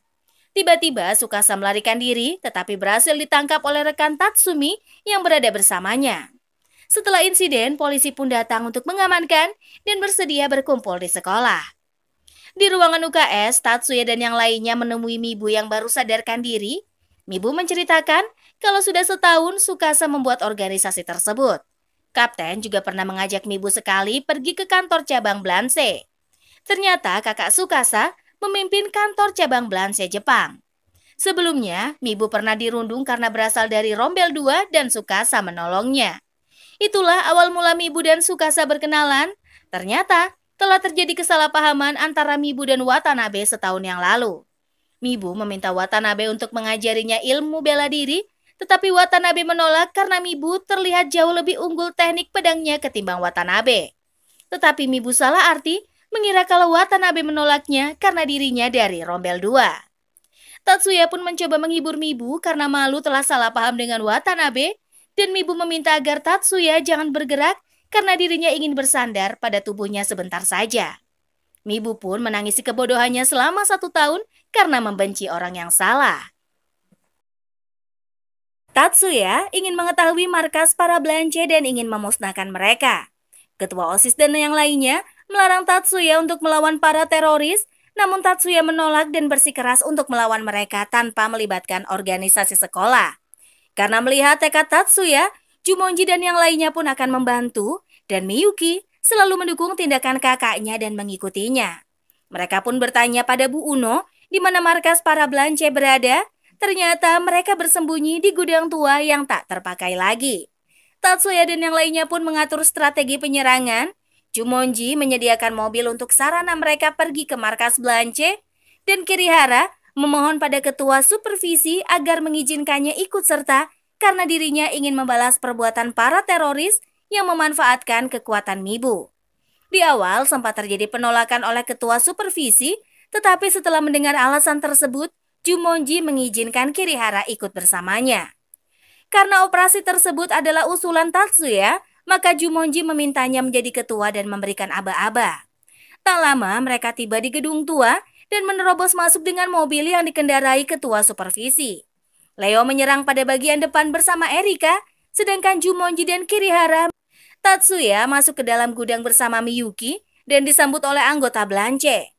Tiba-tiba Tsukasa melarikan diri tetapi berhasil ditangkap oleh rekan Tatsumi yang berada bersamanya. Setelah insiden, polisi pun datang untuk mengamankan dan bersedia berkumpul di sekolah. Di ruangan UKS, Tatsuya dan yang lainnya menemui Mibu yang baru sadarkan diri. Mibu menceritakan kalau sudah setahun Tsukasa membuat organisasi tersebut. Kapten juga pernah mengajak Mibu sekali pergi ke kantor cabang Blanse. Ternyata kakak Tsukasa memimpin kantor cabang Blanse Jepang. Sebelumnya, Mibu pernah dirundung karena berasal dari Rombel 2 dan Tsukasa menolongnya. Itulah awal mula Mibu dan Tsukasa berkenalan. Ternyata telah terjadi kesalahpahaman antara Mibu dan Watanabe setahun yang lalu. Mibu meminta Watanabe untuk mengajarinya ilmu bela diri, tetapi Watanabe menolak karena Mibu terlihat jauh lebih unggul teknik pedangnya ketimbang Watanabe. Tetapi Mibu salah arti, mengira kalau Watanabe menolaknya karena dirinya dari Rombel 2. Tatsuya pun mencoba menghibur Mibu karena malu telah salah paham dengan Watanabe, dan Mibu meminta agar Tatsuya jangan bergerak karena dirinya ingin bersandar pada tubuhnya sebentar saja. Mibu pun menangisi kebodohannya selama 1 tahun karena membenci orang yang salah. Tatsuya ingin mengetahui markas para Blanche dan ingin memusnahkan mereka. Ketua OSIS dan yang lainnya melarang Tatsuya untuk melawan para teroris, namun Tatsuya menolak dan bersikeras untuk melawan mereka tanpa melibatkan organisasi sekolah. Karena melihat tekad Tatsuya, Jumonji dan yang lainnya pun akan membantu, dan Miyuki selalu mendukung tindakan kakaknya dan mengikutinya. Mereka pun bertanya pada Bu Uno di mana markas para Blanche berada. Ternyata mereka bersembunyi di gudang tua yang tak terpakai lagi. Tatsuya dan yang lainnya pun mengatur strategi penyerangan. Jumonji menyediakan mobil untuk sarana mereka pergi ke markas Blanche, dan Kirihara memohon pada ketua supervisi agar mengizinkannya ikut serta karena dirinya ingin membalas perbuatan para teroris yang memanfaatkan kekuatan Mibu. Di awal sempat terjadi penolakan oleh ketua supervisi, tetapi setelah mendengar alasan tersebut, Jumonji mengizinkan Kirihara ikut bersamanya. Karena operasi tersebut adalah usulan Tatsuya, maka Jumonji memintanya menjadi ketua dan memberikan aba-aba. Tak lama mereka tiba di gedung tua dan menerobos masuk dengan mobil yang dikendarai ketua supervisi. Leo menyerang pada bagian depan bersama Erika, sedangkan Jumonji dan Kirihara. Tatsuya masuk ke dalam gudang bersama Miyuki dan disambut oleh anggota Blanche.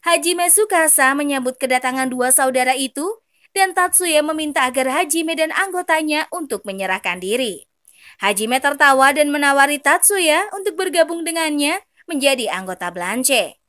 Hajime Tsukasa menyambut kedatangan dua saudara itu, dan Tatsuya meminta agar Hajime dan anggotanya untuk menyerahkan diri. Hajime tertawa dan menawari Tatsuya untuk bergabung dengannya menjadi anggota Blanche.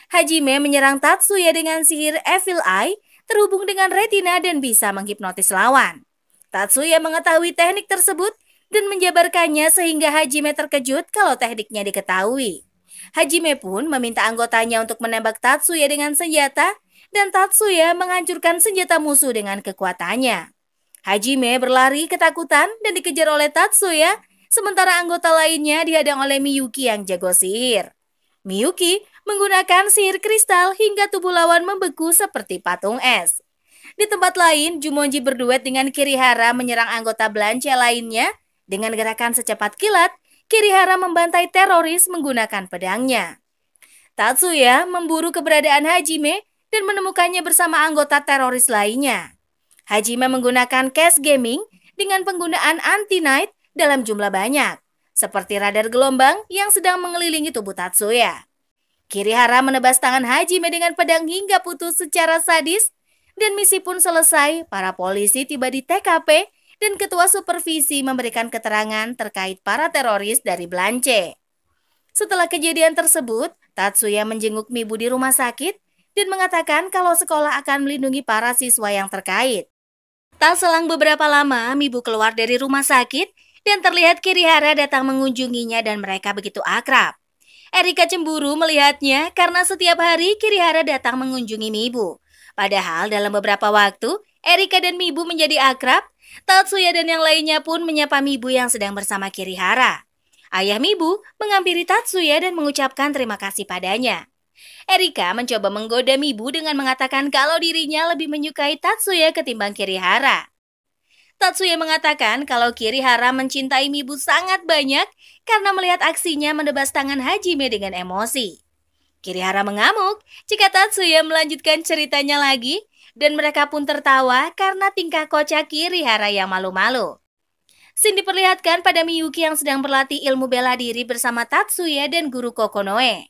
Hajime menyerang Tatsuya dengan sihir Evil Eye, terhubung dengan retina dan bisa menghipnotis lawan. Tatsuya mengetahui teknik tersebut dan menjabarkannya sehingga Hajime terkejut kalau tekniknya diketahui. Hajime pun meminta anggotanya untuk menembak Tatsuya dengan senjata, dan Tatsuya menghancurkan senjata musuh dengan kekuatannya. Hajime berlari ketakutan dan dikejar oleh Tatsuya, sementara anggota lainnya dihadang oleh Miyuki yang jago sihir. Miyuki menggunakan sihir kristal hingga tubuh lawan membeku seperti patung es. Di tempat lain, Jumonji berduet dengan Kirihara menyerang anggota Blanche lainnya. Dengan gerakan secepat kilat, Kirihara membantai teroris menggunakan pedangnya. Tatsuya memburu keberadaan Hajime dan menemukannya bersama anggota teroris lainnya. Hajime menggunakan cash gaming dengan penggunaan anti-night dalam jumlah banyak, seperti radar gelombang yang sedang mengelilingi tubuh Tatsuya. Kirihara menebas tangan Hajime dengan pedang hingga putus secara sadis, dan misi pun selesai. Para polisi tiba di TKP dan ketua supervisi memberikan keterangan terkait para teroris dari Blanche. Setelah kejadian tersebut, Tatsuya menjenguk Mibu di rumah sakit dan mengatakan kalau sekolah akan melindungi para siswa yang terkait. Tak selang beberapa lama, Mibu keluar dari rumah sakit dan terlihat Kirihara datang mengunjunginya dan mereka begitu akrab. Erika cemburu melihatnya karena setiap hari Kirihara datang mengunjungi Mibu. Padahal dalam beberapa waktu, Erika dan Mibu menjadi akrab. Tatsuya dan yang lainnya pun menyapa Mibu yang sedang bersama Kirihara. Ayah Mibu menghampiri Tatsuya dan mengucapkan terima kasih padanya. Erika mencoba menggoda Mibu dengan mengatakan kalau dirinya lebih menyukai Tatsuya ketimbang Kirihara. Tatsuya mengatakan kalau Kirihara mencintai Mibu sangat banyak karena melihat aksinya menebas tangan Hajime dengan emosi. Kirihara mengamuk jika Tatsuya melanjutkan ceritanya lagi, dan mereka pun tertawa karena tingkah kocak Kirihara yang malu-malu. Scene diperlihatkan pada Miyuki yang sedang berlatih ilmu bela diri bersama Tatsuya dan guru Kokonoe.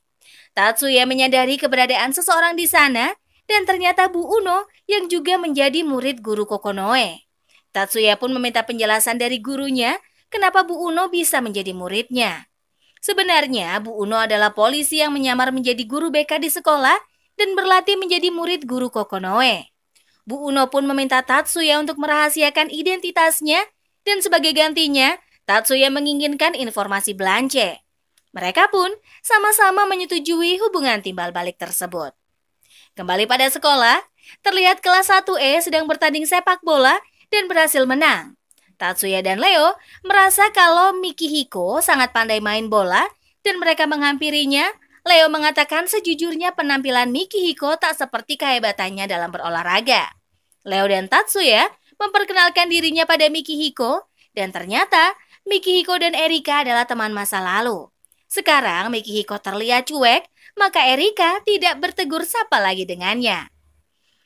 Tatsuya menyadari keberadaan seseorang di sana, dan ternyata Bu Uno yang juga menjadi murid guru Kokonoe. Tatsuya pun meminta penjelasan dari gurunya kenapa Bu Uno bisa menjadi muridnya. Sebenarnya Bu Uno adalah polisi yang menyamar menjadi guru BK di sekolah dan berlatih menjadi murid guru Kokonoe. Bu Uno pun meminta Tatsuya untuk merahasiakan identitasnya, dan sebagai gantinya, Tatsuya menginginkan informasi Blanche. Mereka pun sama-sama menyetujui hubungan timbal balik tersebut. Kembali pada sekolah, terlihat kelas 1E sedang bertanding sepak bola dan berhasil menang. Tatsuya dan Leo merasa kalau Mikihiko sangat pandai main bola dan mereka menghampirinya. Leo mengatakan sejujurnya penampilan Mikihiko tak seperti kehebatannya dalam berolahraga. Leo dan Tatsuya memperkenalkan dirinya pada Mikihiko, dan ternyata Mikihiko dan Erika adalah teman masa lalu. Sekarang Mikihiko terlihat cuek, maka Erika tidak bertegur sapa lagi dengannya.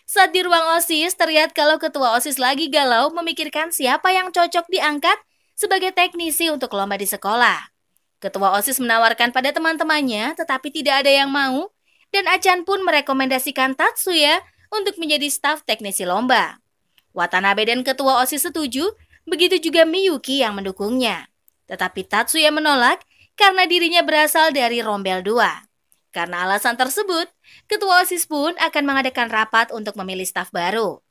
Saat di ruang OSIS, terlihat kalau ketua OSIS lagi galau memikirkan siapa yang cocok diangkat sebagai teknisi untuk lomba di sekolah. Ketua OSIS menawarkan pada teman-temannya, tetapi tidak ada yang mau, dan Achan pun merekomendasikan Tatsuya untuk menjadi staf teknisi lomba. Watanabe dan ketua OSIS setuju, begitu juga Miyuki yang mendukungnya. Tetapi Tatsuya menolak karena dirinya berasal dari Rombel 2. Karena alasan tersebut, ketua OSIS pun akan mengadakan rapat untuk memilih staf baru.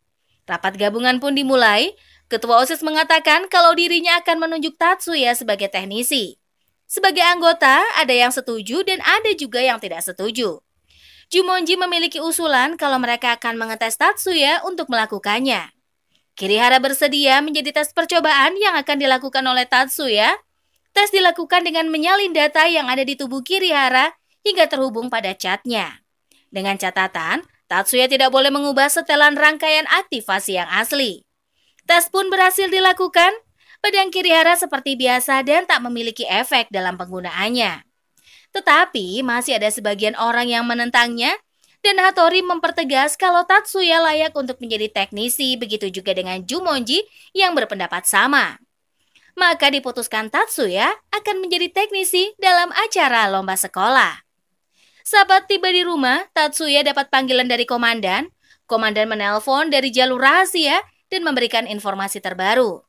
Rapat gabungan pun dimulai. Ketua OSIS mengatakan kalau dirinya akan menunjuk Tatsuya sebagai teknisi. Sebagai anggota, ada yang setuju dan ada juga yang tidak setuju. Jumonji memiliki usulan kalau mereka akan mengetes Tatsuya untuk melakukannya. Kirihara bersedia menjadi tes percobaan yang akan dilakukan oleh Tatsuya. Tes dilakukan dengan menyalin data yang ada di tubuh Kirihara hingga terhubung pada catnya. Dengan catatan, Tatsuya tidak boleh mengubah setelan rangkaian aktivasi yang asli. Tes pun berhasil dilakukan. Pedang Kirihara seperti biasa dan tak memiliki efek dalam penggunaannya. Tetapi masih ada sebagian orang yang menentangnya, dan Hattori mempertegas kalau Tatsuya layak untuk menjadi teknisi, begitu juga dengan Jumonji yang berpendapat sama. Maka diputuskan Tatsuya akan menjadi teknisi dalam acara lomba sekolah. Saat tiba di rumah, Tatsuya dapat panggilan dari komandan. Komandan menelpon dari jalur rahasia dan memberikan informasi terbaru.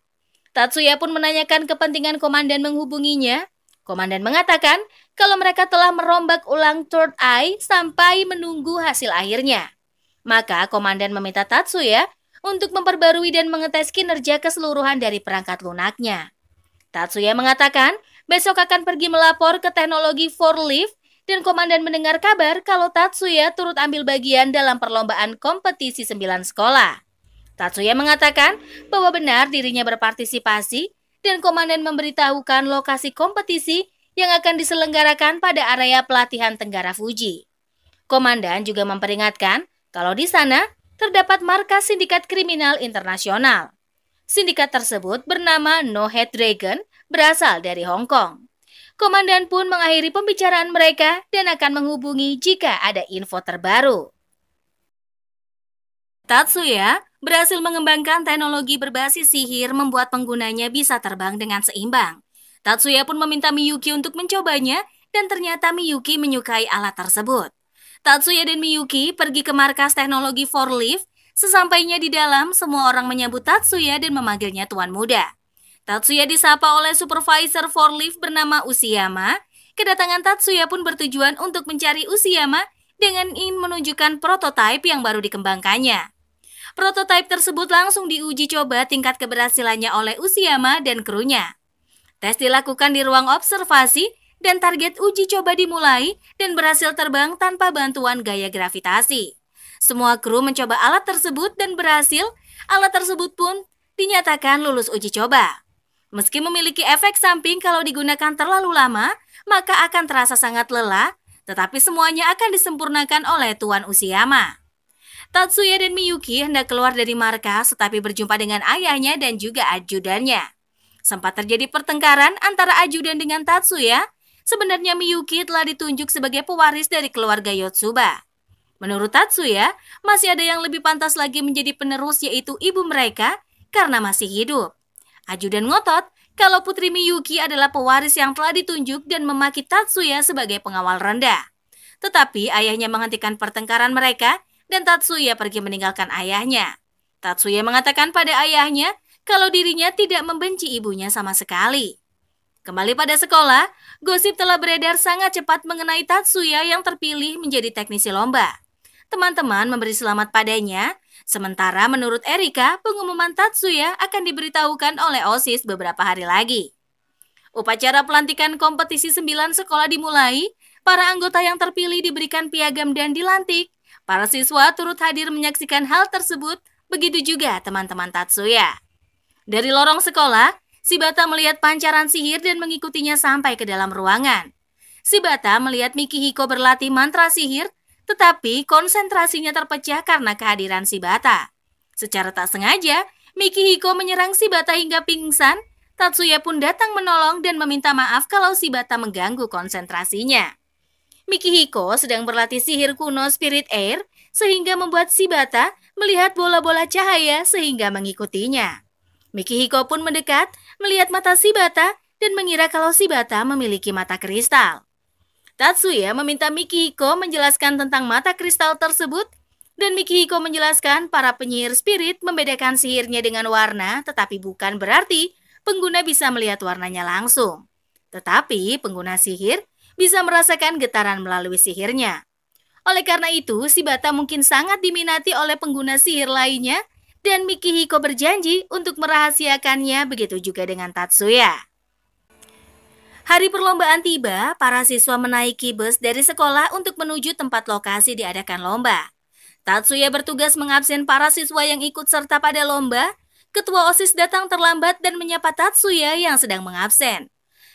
Tatsuya pun menanyakan kepentingan komandan menghubunginya. Komandan mengatakan kalau mereka telah merombak ulang Third Eye sampai menunggu hasil akhirnya. Maka komandan meminta Tatsuya untuk memperbarui dan mengetes kinerja keseluruhan dari perangkat lunaknya. Tatsuya mengatakan besok akan pergi melapor ke teknologi forklift. Dan komandan mendengar kabar kalau Tatsuya turut ambil bagian dalam perlombaan kompetisi 9 sekolah. Tatsuya mengatakan bahwa benar dirinya berpartisipasi dan komandan memberitahukan lokasi kompetisi yang akan diselenggarakan pada area pelatihan Tenggara Fuji. Komandan juga memperingatkan kalau di sana terdapat markas sindikat kriminal internasional. Sindikat tersebut bernama No Head Dragon, berasal dari Hong Kong. Komandan pun mengakhiri pembicaraan mereka dan akan menghubungi jika ada info terbaru. Tatsuya berhasil mengembangkan teknologi berbasis sihir membuat penggunanya bisa terbang dengan seimbang. Tatsuya pun meminta Miyuki untuk mencobanya dan ternyata Miyuki menyukai alat tersebut. Tatsuya dan Miyuki pergi ke markas teknologi forklift. Sesampainya di dalam, semua orang menyambut Tatsuya dan memanggilnya Tuan Muda. Tatsuya disapa oleh supervisor forklift bernama Usiyama. Kedatangan Tatsuya pun bertujuan untuk mencari Usiyama dengan ingin menunjukkan prototipe yang baru dikembangkannya. Prototipe tersebut langsung diuji coba tingkat keberhasilannya oleh Usiyama dan krunya. Tes dilakukan di ruang observasi dan target uji coba dimulai dan berhasil terbang tanpa bantuan gaya gravitasi. Semua kru mencoba alat tersebut dan berhasil. Alat tersebut pun dinyatakan lulus uji coba. Meski memiliki efek samping kalau digunakan terlalu lama, maka akan terasa sangat lelah, tetapi semuanya akan disempurnakan oleh Tuan Usiyama. Tatsuya dan Miyuki hendak keluar dari markas tetapi berjumpa dengan ayahnya dan juga ajudannya. Sempat terjadi pertengkaran antara ajudan dengan Tatsuya. Sebenarnya Miyuki telah ditunjuk sebagai pewaris dari keluarga Yotsuba. Menurut Tatsuya, masih ada yang lebih pantas lagi menjadi penerus yaitu ibu mereka karena masih hidup. Ajudan ngotot kalau putri Miyuki adalah pewaris yang telah ditunjuk dan memaki Tatsuya sebagai pengawal rendah. Tetapi ayahnya menghentikan pertengkaran mereka dan Tatsuya pergi meninggalkan ayahnya. Tatsuya mengatakan pada ayahnya kalau dirinya tidak membenci ibunya sama sekali. Kembali pada sekolah, gosip telah beredar sangat cepat mengenai Tatsuya yang terpilih menjadi teknisi lomba. Teman-teman memberi selamat padanya. Sementara menurut Erika, pengumuman Tatsuya akan diberitahukan oleh OSIS beberapa hari lagi. Upacara pelantikan kompetisi 9 sekolah dimulai. Para anggota yang terpilih diberikan piagam dan dilantik. Para siswa turut hadir menyaksikan hal tersebut, begitu juga teman-teman Tatsuya. Dari lorong sekolah, Shibata melihat pancaran sihir dan mengikutinya sampai ke dalam ruangan. Shibata melihat Mikihiko berlatih mantra sihir, tetapi konsentrasinya terpecah karena kehadiran Shibata. Secara tak sengaja, Mikihiko menyerang Shibata hingga pingsan. Tatsuya pun datang menolong dan meminta maaf kalau Shibata mengganggu konsentrasinya. Mikihiko sedang berlatih sihir kuno Spirit Air, sehingga membuat Shibata melihat bola-bola cahaya sehingga mengikutinya. Mikihiko pun mendekat, melihat mata Shibata dan mengira kalau Shibata memiliki mata kristal. Tatsuya meminta Mikihiko menjelaskan tentang mata kristal tersebut, dan Mikihiko menjelaskan para penyihir spirit membedakan sihirnya dengan warna, tetapi bukan berarti pengguna bisa melihat warnanya langsung. Tetapi pengguna sihir bisa merasakan getaran melalui sihirnya. Oleh karena itu, Shibata mungkin sangat diminati oleh pengguna sihir lainnya, dan Mikihiko berjanji untuk merahasiakannya, begitu juga dengan Tatsuya. Hari perlombaan tiba, para siswa menaiki bus dari sekolah untuk menuju tempat lokasi diadakan lomba. Tatsuya bertugas mengabsen para siswa yang ikut serta pada lomba. Ketua OSIS datang terlambat dan menyapa Tatsuya yang sedang mengabsen.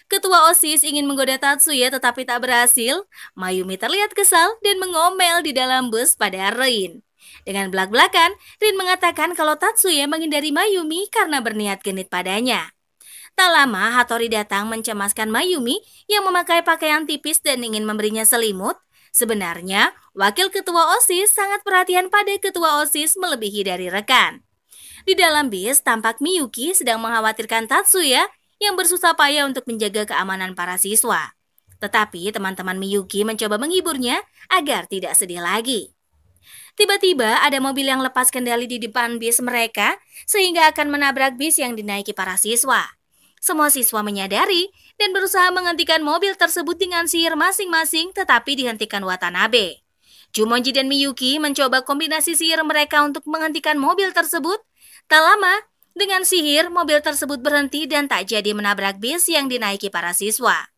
Ketua OSIS ingin menggoda Tatsuya tetapi tak berhasil. Mayumi terlihat kesal dan mengomel di dalam bus pada Rin. Dengan belak-belakan, Rin mengatakan kalau Tatsuya menghindari Mayumi karena berniat genit padanya. Tak lama, Hattori datang mencemaskan Mayumi yang memakai pakaian tipis dan ingin memberinya selimut. Sebenarnya, wakil ketua OSIS sangat perhatian pada ketua OSIS melebihi dari rekan. Di dalam bis, tampak Miyuki sedang mengkhawatirkan Tatsuya yang bersusah payah untuk menjaga keamanan para siswa. Tetapi teman-teman Miyuki mencoba menghiburnya agar tidak sedih lagi. Tiba-tiba ada mobil yang lepas kendali di depan bis mereka sehingga akan menabrak bis yang dinaiki para siswa. Semua siswa menyadari dan berusaha menghentikan mobil tersebut dengan sihir masing-masing, tetapi dihentikan Watanabe. Jumonji dan Miyuki mencoba kombinasi sihir mereka untuk menghentikan mobil tersebut. Tak lama, dengan sihir mobil tersebut berhenti dan tak jadi menabrak bis yang dinaiki para siswa.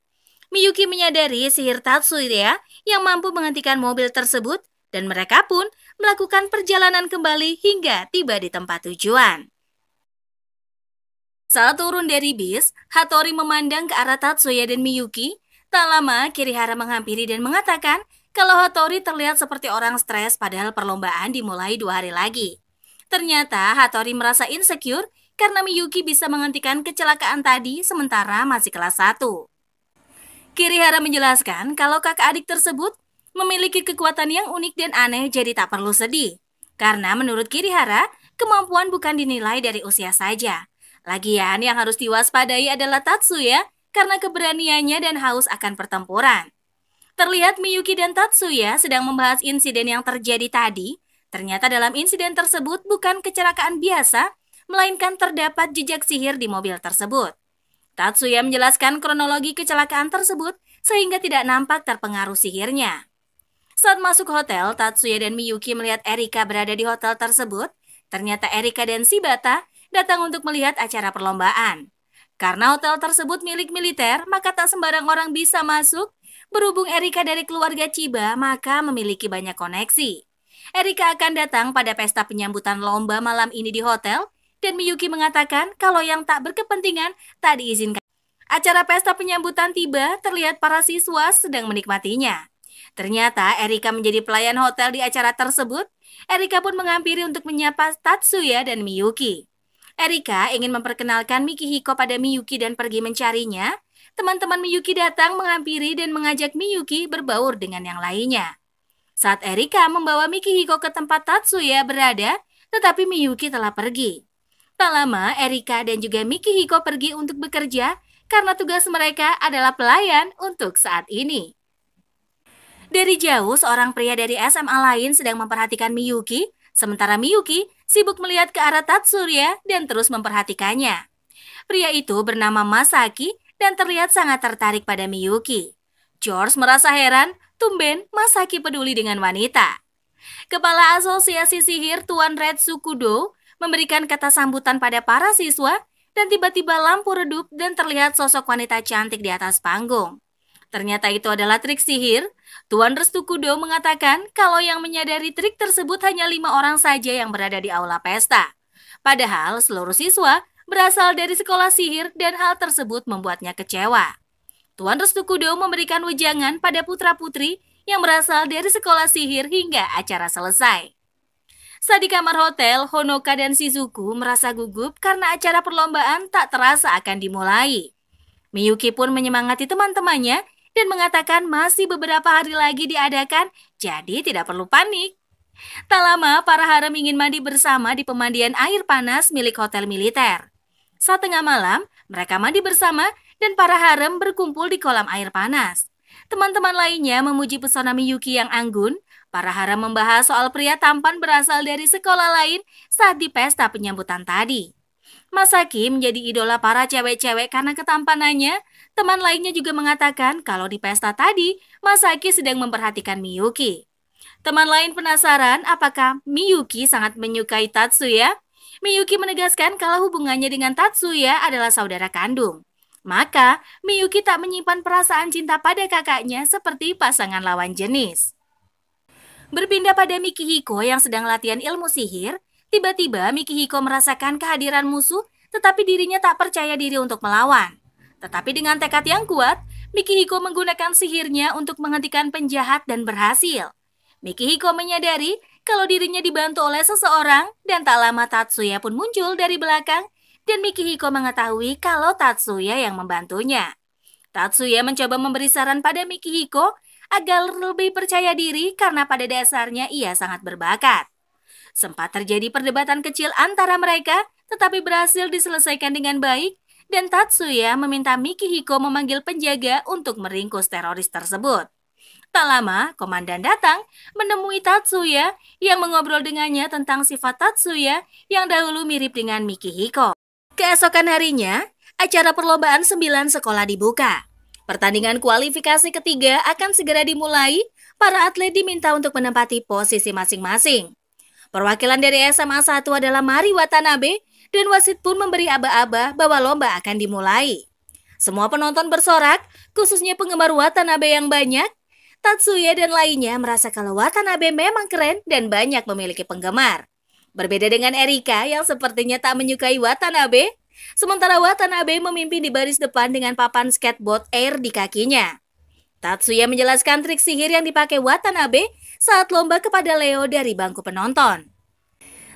Miyuki menyadari sihir Tatsuya yang mampu menghentikan mobil tersebut, dan mereka pun melakukan perjalanan kembali hingga tiba di tempat tujuan. Saat turun dari bis, Hattori memandang ke arah Tatsuya dan Miyuki. Tak lama, Kirihara menghampiri dan mengatakan kalau Hattori terlihat seperti orang stres padahal perlombaan dimulai 2 hari lagi. Ternyata Hattori merasa insecure karena Miyuki bisa menghentikan kecelakaan tadi sementara masih kelas 1. Kirihara menjelaskan kalau kakak adik tersebut memiliki kekuatan yang unik dan aneh, jadi tak perlu sedih. Karena menurut Kirihara, kemampuan bukan dinilai dari usia saja. Lagian yang harus diwaspadai adalah Tatsuya karena keberaniannya dan haus akan pertempuran. Terlihat Miyuki dan Tatsuya sedang membahas insiden yang terjadi tadi. Ternyata dalam insiden tersebut bukan kecelakaan biasa, melainkan terdapat jejak sihir di mobil tersebut. Tatsuya menjelaskan kronologi kecelakaan tersebut sehingga tidak nampak terpengaruh sihirnya. Saat masuk hotel, Tatsuya dan Miyuki melihat Erika berada di hotel tersebut. Ternyata Erika dan Shibata datang untuk melihat acara perlombaan. Karena hotel tersebut milik militer, maka tak sembarang orang bisa masuk. Berhubung Erika dari keluarga Chiba, maka memiliki banyak koneksi. Erika akan datang pada pesta penyambutan lomba malam ini di hotel, dan Miyuki mengatakan kalau yang tak berkepentingan tak diizinkan. Acara pesta penyambutan tiba, terlihat para siswa sedang menikmatinya. Ternyata Erika menjadi pelayan hotel di acara tersebut. Erika pun menghampiri untuk menyapa Tatsuya dan Miyuki. Erika ingin memperkenalkan Mikihiko pada Miyuki dan pergi mencarinya. Teman-teman Miyuki datang menghampiri dan mengajak Miyuki berbaur dengan yang lainnya. Saat Erika membawa Mikihiko ke tempat Tatsuya berada, tetapi Miyuki telah pergi. Tak lama, Erika dan juga Mikihiko pergi untuk bekerja karena tugas mereka adalah pelayan untuk saat ini. Dari jauh, seorang pria dari SMA lain sedang memperhatikan Miyuki, sementara Miyuki sibuk melihat ke arah Tatsuya dan terus memperhatikannya. Pria itu bernama Masaki dan terlihat sangat tertarik pada Miyuki. George merasa heran, tumben Masaki peduli dengan wanita. Kepala Asosiasi Sihir Tuan Red Sukudo memberikan kata sambutan pada para siswa dan tiba-tiba lampu redup dan terlihat sosok wanita cantik di atas panggung. Ternyata itu adalah trik sihir. Tuan Restu Kudo mengatakan kalau yang menyadari trik tersebut hanya 5 orang saja yang berada di aula pesta. Padahal seluruh siswa berasal dari sekolah sihir dan hal tersebut membuatnya kecewa. Tuan Restu Kudo memberikan wejangan pada putra-putri yang berasal dari sekolah sihir hingga acara selesai. Saat di kamar hotel, Honoka dan Shizuku merasa gugup karena acara perlombaan tak terasa akan dimulai. Miyuki pun menyemangati teman-temannya dan mengatakan masih beberapa hari lagi diadakan, jadi tidak perlu panik. Tak lama, para harem ingin mandi bersama di pemandian air panas milik hotel militer. Saat tengah malam, mereka mandi bersama dan para harem berkumpul di kolam air panas. Teman-teman lainnya memuji pesona Miyuki yang anggun. Para harem membahas soal pria tampan berasal dari sekolah lain saat di pesta penyambutan tadi. Masaki menjadi idola para cewek-cewek karena ketampanannya. Teman lainnya juga mengatakan kalau di pesta tadi, Masaki sedang memperhatikan Miyuki. Teman lain penasaran apakah Miyuki sangat menyukai Tatsuya. Miyuki menegaskan kalau hubungannya dengan Tatsuya adalah saudara kandung. Maka, Miyuki tak menyimpan perasaan cinta pada kakaknya seperti pasangan lawan jenis. Berpindah pada Mikihiko yang sedang latihan ilmu sihir, tiba-tiba Mikihiko merasakan kehadiran musuh, tetapi dirinya tak percaya diri untuk melawan. Tetapi dengan tekad yang kuat, Mikihiko menggunakan sihirnya untuk menghentikan penjahat dan berhasil. Mikihiko menyadari kalau dirinya dibantu oleh seseorang dan tak lama Tatsuya pun muncul dari belakang dan Mikihiko mengetahui kalau Tatsuya yang membantunya. Tatsuya mencoba memberi saran pada Mikihiko agar lebih percaya diri karena pada dasarnya ia sangat berbakat. Sempat terjadi perdebatan kecil antara mereka, tetapi berhasil diselesaikan dengan baik dan Tatsuya meminta Mikihiko memanggil penjaga untuk meringkus teroris tersebut. Tak lama, komandan datang menemui Tatsuya yang mengobrol dengannya tentang sifat Tatsuya yang dahulu mirip dengan Mikihiko. Keesokan harinya, acara perlombaan 9 sekolah dibuka. Pertandingan kualifikasi ketiga akan segera dimulai, para atlet diminta untuk menempati posisi masing-masing. Perwakilan dari SMA 1 adalah Mari Watanabe dan wasit pun memberi aba-aba bahwa lomba akan dimulai. Semua penonton bersorak, khususnya penggemar Watanabe yang banyak. Tatsuya dan lainnya merasa kalau Watanabe memang keren dan banyak memiliki penggemar. Berbeda dengan Erika yang sepertinya tak menyukai Watanabe, sementara Watanabe memimpin di baris depan dengan papan skateboard air di kakinya. Tatsuya menjelaskan trik sihir yang dipakai Watanabe saat lomba kepada Leo dari bangku penonton.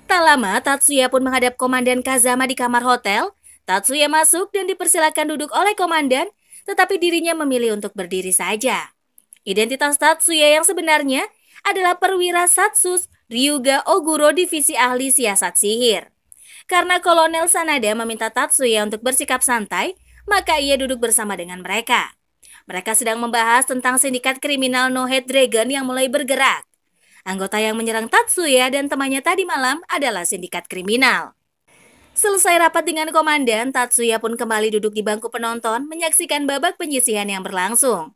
Tak lama, Tatsuya pun menghadap Komandan Kazama di kamar hotel. Tatsuya masuk dan dipersilakan duduk oleh komandan, tetapi dirinya memilih untuk berdiri saja. Identitas Tatsuya yang sebenarnya adalah perwira Satsus Ryuga Oguro Divisi Ahli Siasat Sihir. Karena Kolonel Sanada meminta Tatsuya untuk bersikap santai, maka ia duduk bersama dengan mereka. Mereka sedang membahas tentang sindikat kriminal No Head Dragon yang mulai bergerak. Anggota yang menyerang Tatsuya dan temannya tadi malam adalah sindikat kriminal. Selesai rapat dengan komandan, Tatsuya pun kembali duduk di bangku penonton menyaksikan babak penyisihan yang berlangsung.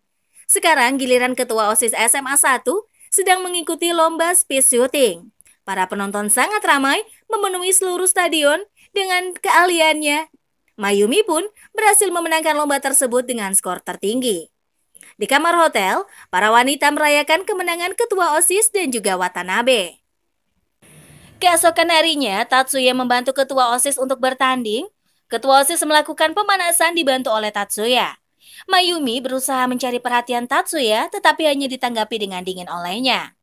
Sekarang giliran ketua OSIS SMA 1 sedang mengikuti lomba speed shooting. Para penonton sangat ramai memenuhi seluruh stadion dengan keahliannya. Mayumi pun berhasil memenangkan lomba tersebut dengan skor tertinggi. Di kamar hotel, para wanita merayakan kemenangan ketua OSIS dan juga Watanabe. Keesokan harinya, Tatsuya membantu ketua OSIS untuk bertanding. Ketua OSIS melakukan pemanasan dibantu oleh Tatsuya. Mayumi berusaha mencari perhatian Tatsuya, tetapi hanya ditanggapi dengan dingin olehnya.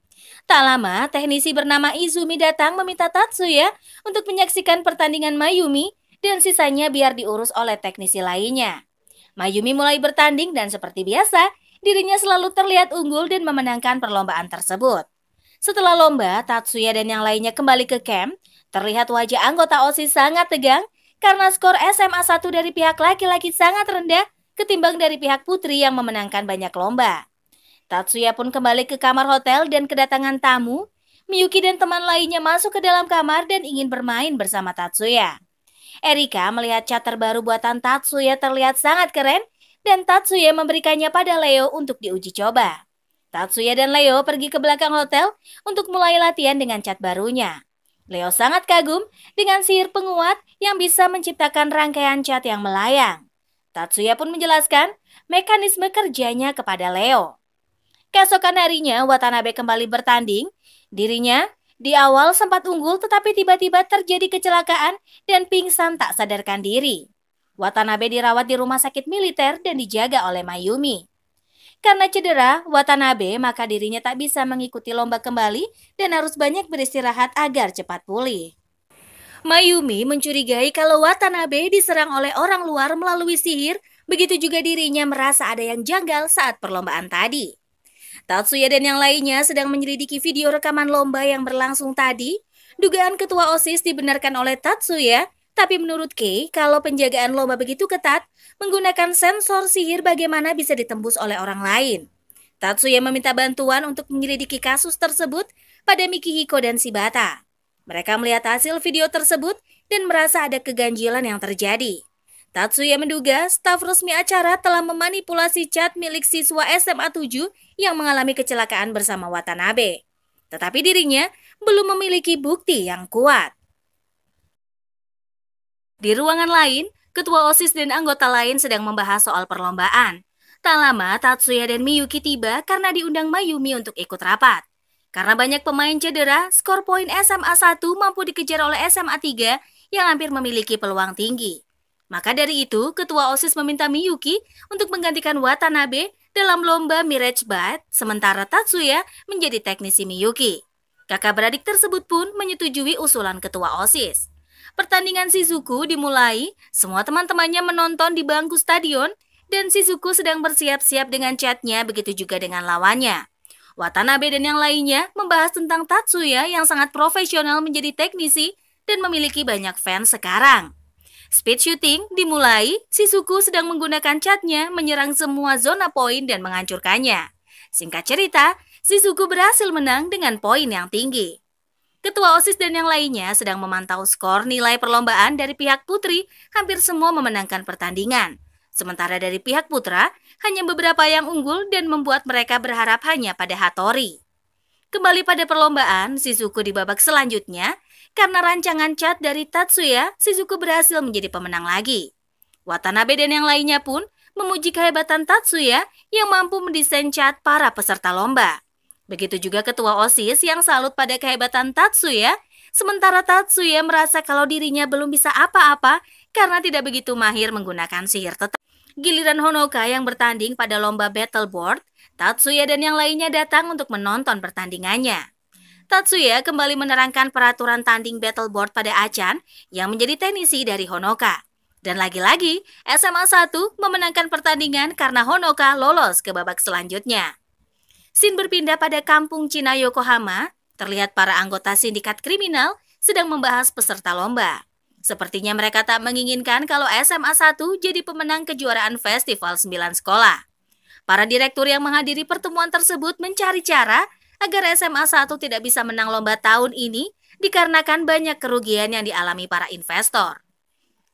Tak lama, teknisi bernama Izumi datang meminta Tatsuya untuk menyaksikan pertandingan Mayumi dan sisanya biar diurus oleh teknisi lainnya. Mayumi mulai bertanding dan seperti biasa, dirinya selalu terlihat unggul dan memenangkan perlombaan tersebut. Setelah lomba, Tatsuya dan yang lainnya kembali ke camp. Terlihat wajah anggota OSIS sangat tegang karena skor SMA 1 dari pihak laki-laki sangat rendah ketimbang dari pihak putri yang memenangkan banyak lomba. Tatsuya pun kembali ke kamar hotel dan kedatangan tamu. Miyuki dan teman lainnya masuk ke dalam kamar dan ingin bermain bersama Tatsuya. Erika melihat cat terbaru buatan Tatsuya terlihat sangat keren dan Tatsuya memberikannya pada Leo untuk diuji coba. Tatsuya dan Leo pergi ke belakang hotel untuk mulai latihan dengan cat barunya. Leo sangat kagum dengan sihir penguat yang bisa menciptakan rangkaian cat yang melayang. Tatsuya pun menjelaskan mekanisme kerjanya kepada Leo. Keesokan harinya, Watanabe kembali bertanding. Dirinya di awal sempat unggul tetapi tiba-tiba terjadi kecelakaan dan pingsan tak sadarkan diri. Watanabe dirawat di rumah sakit militer dan dijaga oleh Mayumi. Karena cedera Watanabe, maka dirinya tak bisa mengikuti lomba kembali dan harus banyak beristirahat agar cepat pulih. Mayumi mencurigai kalau Watanabe diserang oleh orang luar melalui sihir, begitu juga dirinya merasa ada yang janggal saat perlombaan tadi. Tatsuya dan yang lainnya sedang menyelidiki video rekaman lomba yang berlangsung tadi. Dugaan ketua OSIS dibenarkan oleh Tatsuya, tapi menurut Kei, kalau penjagaan lomba begitu ketat, menggunakan sensor sihir bagaimana bisa ditembus oleh orang lain. Tatsuya meminta bantuan untuk menyelidiki kasus tersebut pada Mikihiko dan Shibata. Mereka melihat hasil video tersebut dan merasa ada keganjilan yang terjadi. Tatsuya menduga staf resmi acara telah memanipulasi chat milik siswa SMA 7 yang mengalami kecelakaan bersama Watanabe. Tetapi dirinya belum memiliki bukti yang kuat. Di ruangan lain, ketua OSIS dan anggota lain sedang membahas soal perlombaan. Tak lama, Tatsuya dan Miyuki tiba karena diundang Mayumi untuk ikut rapat. Karena banyak pemain cedera, skor poin SMA 1 mampu dikejar oleh SMA 3 yang hampir memiliki peluang tinggi. Maka dari itu, ketua OSIS meminta Miyuki untuk menggantikan Watanabe dalam lomba Mirage Bat, sementara Tatsuya menjadi teknisi Miyuki. Kakak beradik tersebut pun menyetujui usulan ketua OSIS. Pertandingan Shizuku dimulai, semua teman-temannya menonton di bangku stadion, dan Shizuku sedang bersiap-siap dengan chatnya, begitu juga dengan lawannya. Watanabe dan yang lainnya membahas tentang Tatsuya yang sangat profesional menjadi teknisi dan memiliki banyak fans sekarang. Speed shooting dimulai, Shizuku sedang menggunakan chatnya menyerang semua zona poin dan menghancurkannya. Singkat cerita, Shizuku berhasil menang dengan poin yang tinggi. Ketua OSIS dan yang lainnya sedang memantau skor nilai perlombaan dari pihak putri, hampir semua memenangkan pertandingan. Sementara dari pihak putra, hanya beberapa yang unggul dan membuat mereka berharap hanya pada Hattori. Kembali pada perlombaan, Shizuku di babak selanjutnya, karena rancangan chat dari Tatsuya, Shizuku berhasil menjadi pemenang lagi. Watanabe dan yang lainnya pun memuji kehebatan Tatsuya yang mampu mendesain chat para peserta lomba. Begitu juga ketua OSIS yang salut pada kehebatan Tatsuya, sementara Tatsuya merasa kalau dirinya belum bisa apa-apa karena tidak begitu mahir menggunakan sihir tetap. Giliran Honoka yang bertanding pada lomba battleboard, Tatsuya dan yang lainnya datang untuk menonton pertandingannya. Tatsuya kembali menerangkan peraturan tanding battleboard pada Achan yang menjadi teknisi dari Honoka. Dan lagi-lagi, SMA 1 memenangkan pertandingan karena Honoka lolos ke babak selanjutnya. Scene berpindah pada kampung Cina Yokohama, terlihat para anggota sindikat kriminal sedang membahas peserta lomba. Sepertinya mereka tak menginginkan kalau SMA 1 jadi pemenang kejuaraan festival 9 sekolah. Para direktur yang menghadiri pertemuan tersebut mencari cara agar SMA 1 tidak bisa menang lomba tahun ini dikarenakan banyak kerugian yang dialami para investor.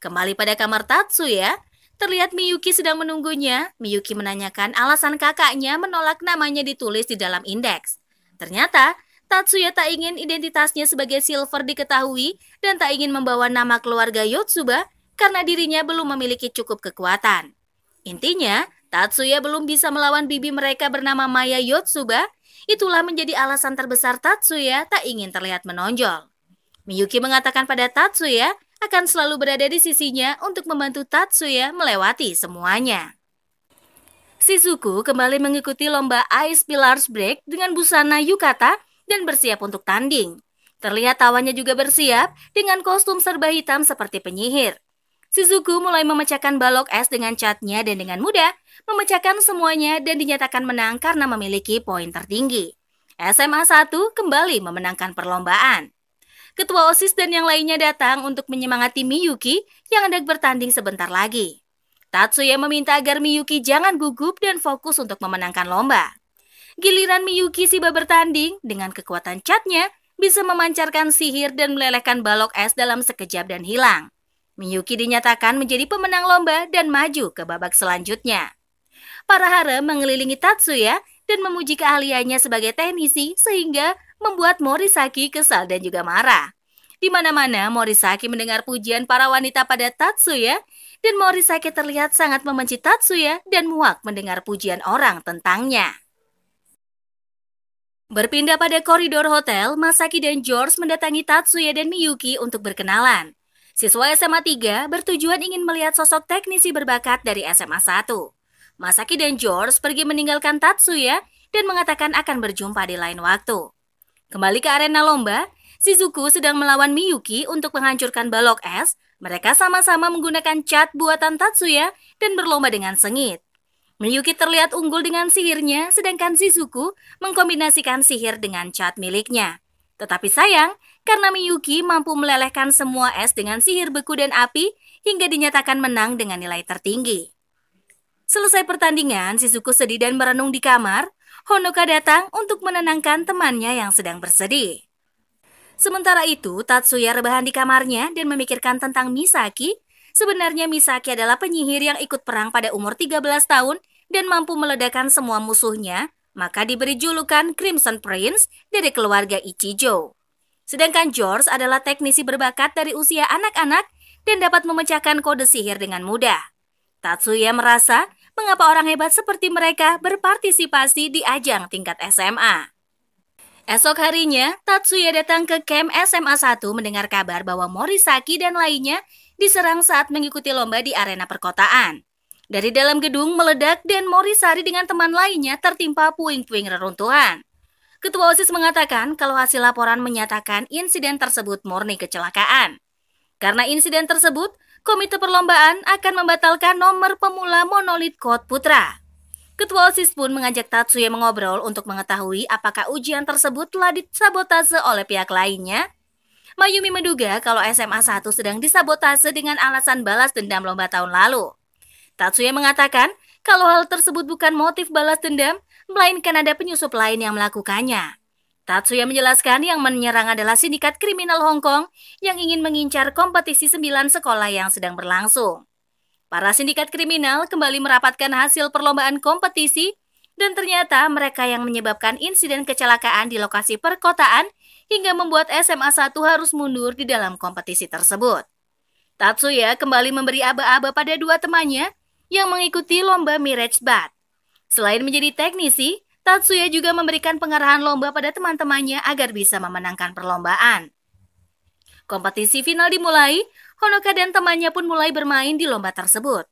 Kembali pada kamar Tatsuya, terlihat Miyuki sedang menunggunya. Miyuki menanyakan alasan kakaknya menolak namanya ditulis di dalam indeks. Ternyata, Tatsuya tak ingin identitasnya sebagai Silver diketahui dan tak ingin membawa nama keluarga Yotsuba karena dirinya belum memiliki cukup kekuatan. Intinya, Tatsuya belum bisa melawan bibi mereka bernama Maya Yotsuba. Itulah menjadi alasan terbesar Tatsuya tak ingin terlihat menonjol. Miyuki mengatakan pada Tatsuya akan selalu berada di sisinya untuk membantu Tatsuya melewati semuanya. Shizuku kembali mengikuti lomba Ice Pillars Break dengan busana yukata dan bersiap untuk tanding. Terlihat tawannya juga bersiap dengan kostum serba hitam seperti penyihir. Shizuku mulai memecahkan balok es dengan catnya dan dengan mudah memecahkan semuanya dan dinyatakan menang karena memiliki poin tertinggi. SMA 1 kembali memenangkan perlombaan. Ketua OSIS dan yang lainnya datang untuk menyemangati Miyuki yang hendak bertanding sebentar lagi. Tatsuya meminta agar Miyuki jangan gugup dan fokus untuk memenangkan lomba. Giliran Miyuki Shiba bertanding, dengan kekuatan catnya bisa memancarkan sihir dan melelehkan balok es dalam sekejap dan hilang. Miyuki dinyatakan menjadi pemenang lomba dan maju ke babak selanjutnya. Para harem mengelilingi Tatsuya dan memuji keahliannya sebagai teknisi sehingga membuat Morisaki kesal dan juga marah. Di mana-mana Morisaki mendengar pujian para wanita pada Tatsuya dan Morisaki terlihat sangat membenci Tatsuya dan muak mendengar pujian orang tentangnya. Berpindah pada koridor hotel, Masaki dan George mendatangi Tatsuya dan Miyuki untuk berkenalan. Siswa SMA 3 bertujuan ingin melihat sosok teknisi berbakat dari SMA 1. Masaki dan George pergi meninggalkan Tatsuya dan mengatakan akan berjumpa di lain waktu. Kembali ke arena lomba, Shizuku sedang melawan Miyuki untuk menghancurkan balok es. Mereka sama-sama menggunakan cat buatan Tatsuya dan berlomba dengan sengit. Miyuki terlihat unggul dengan sihirnya, sedangkan Shizuku mengkombinasikan sihir dengan cat miliknya. Tetapi sayang, karena Miyuki mampu melelehkan semua es dengan sihir beku dan api hingga dinyatakan menang dengan nilai tertinggi. Selesai pertandingan, Shizuku sedih dan merenung di kamar. Honoka datang untuk menenangkan temannya yang sedang bersedih. Sementara itu, Tatsuya rebahan di kamarnya dan memikirkan tentang Misaki. Sebenarnya Misaki adalah penyihir yang ikut perang pada umur 13 tahun dan mampu meledakkan semua musuhnya, maka diberi julukan Crimson Prince dari keluarga Ichijo. Sedangkan George adalah teknisi berbakat dari usia anak-anak dan dapat memecahkan kode sihir dengan mudah. Tatsuya merasa mengapa orang hebat seperti mereka berpartisipasi di ajang tingkat SMA. Esok harinya, Tatsuya datang ke camp SMA 1 mendengar kabar bahwa Morisaki dan lainnya diserang saat mengikuti lomba di arena perkotaan. Dari dalam gedung meledak dan Morisari dengan teman lainnya tertimpa puing-puing reruntuhan. Ketua OSIS mengatakan kalau hasil laporan menyatakan insiden tersebut murni kecelakaan. Karena insiden tersebut, komite perlombaan akan membatalkan nomor pemula Monolith Code Putra. Ketua OSIS pun mengajak Tatsuya mengobrol untuk mengetahui apakah ujian tersebut telah disabotase oleh pihak lainnya. Mayumi menduga kalau SMA 1 sedang disabotase dengan alasan balas dendam lomba tahun lalu. Tatsuya mengatakan kalau hal tersebut bukan motif balas dendam, melainkan ada penyusup lain yang melakukannya. Tatsuya menjelaskan yang menyerang adalah sindikat kriminal Hong Kong yang ingin mengincar kompetisi 9 sekolah yang sedang berlangsung. Para sindikat kriminal kembali merapatkan hasil perlombaan kompetisi dan ternyata mereka yang menyebabkan insiden kecelakaan di lokasi perkotaan hingga membuat SMA 1 harus mundur di dalam kompetisi tersebut. Tatsuya kembali memberi aba-aba pada dua temannya yang mengikuti lomba Mirage Bat. Selain menjadi teknisi, Tatsuya juga memberikan pengarahan lomba pada teman-temannya agar bisa memenangkan perlombaan. Kompetisi final dimulai, Honoka dan temannya pun mulai bermain di lomba tersebut.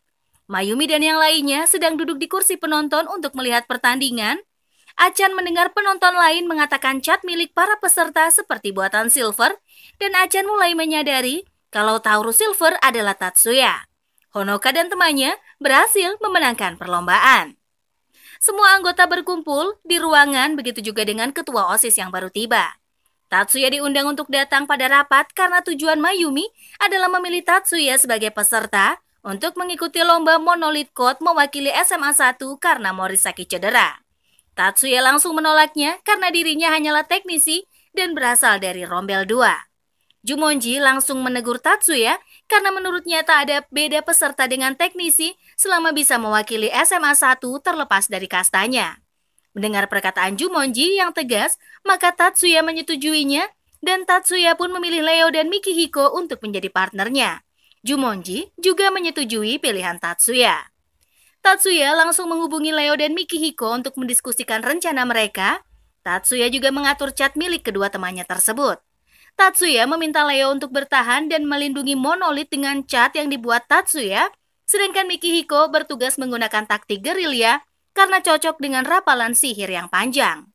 Mayumi dan yang lainnya sedang duduk di kursi penonton untuk melihat pertandingan. Achan mendengar penonton lain mengatakan cat milik para peserta seperti buatan Silver, dan Achan mulai menyadari kalau Taurus Silver adalah Tatsuya. Honoka dan temannya berhasil memenangkan perlombaan. Semua anggota berkumpul di ruangan, begitu juga dengan ketua OSIS yang baru tiba. Tatsuya diundang untuk datang pada rapat karena tujuan Mayumi adalah memilih Tatsuya sebagai peserta untuk mengikuti lomba Monolith Code mewakili SMA 1 karena Morisaki cedera. Tatsuya langsung menolaknya karena dirinya hanyalah teknisi dan berasal dari Rombel 2. Jumonji langsung menegur Tatsuya karena menurutnya tak ada beda peserta dengan teknisi selama bisa mewakili SMA 1 terlepas dari kastanya. Mendengar perkataan Jumonji yang tegas, maka Tatsuya menyetujuinya dan Tatsuya pun memilih Leo dan Mikihiko untuk menjadi partnernya. Jumonji juga menyetujui pilihan Tatsuya. Tatsuya langsung menghubungi Leo dan Mikihiko untuk mendiskusikan rencana mereka. Tatsuya juga mengatur cat milik kedua temannya tersebut. Tatsuya meminta Leo untuk bertahan dan melindungi Monolith dengan cat yang dibuat Tatsuya, sedangkan Mikihiko bertugas menggunakan taktik gerilya karena cocok dengan rapalan sihir yang panjang.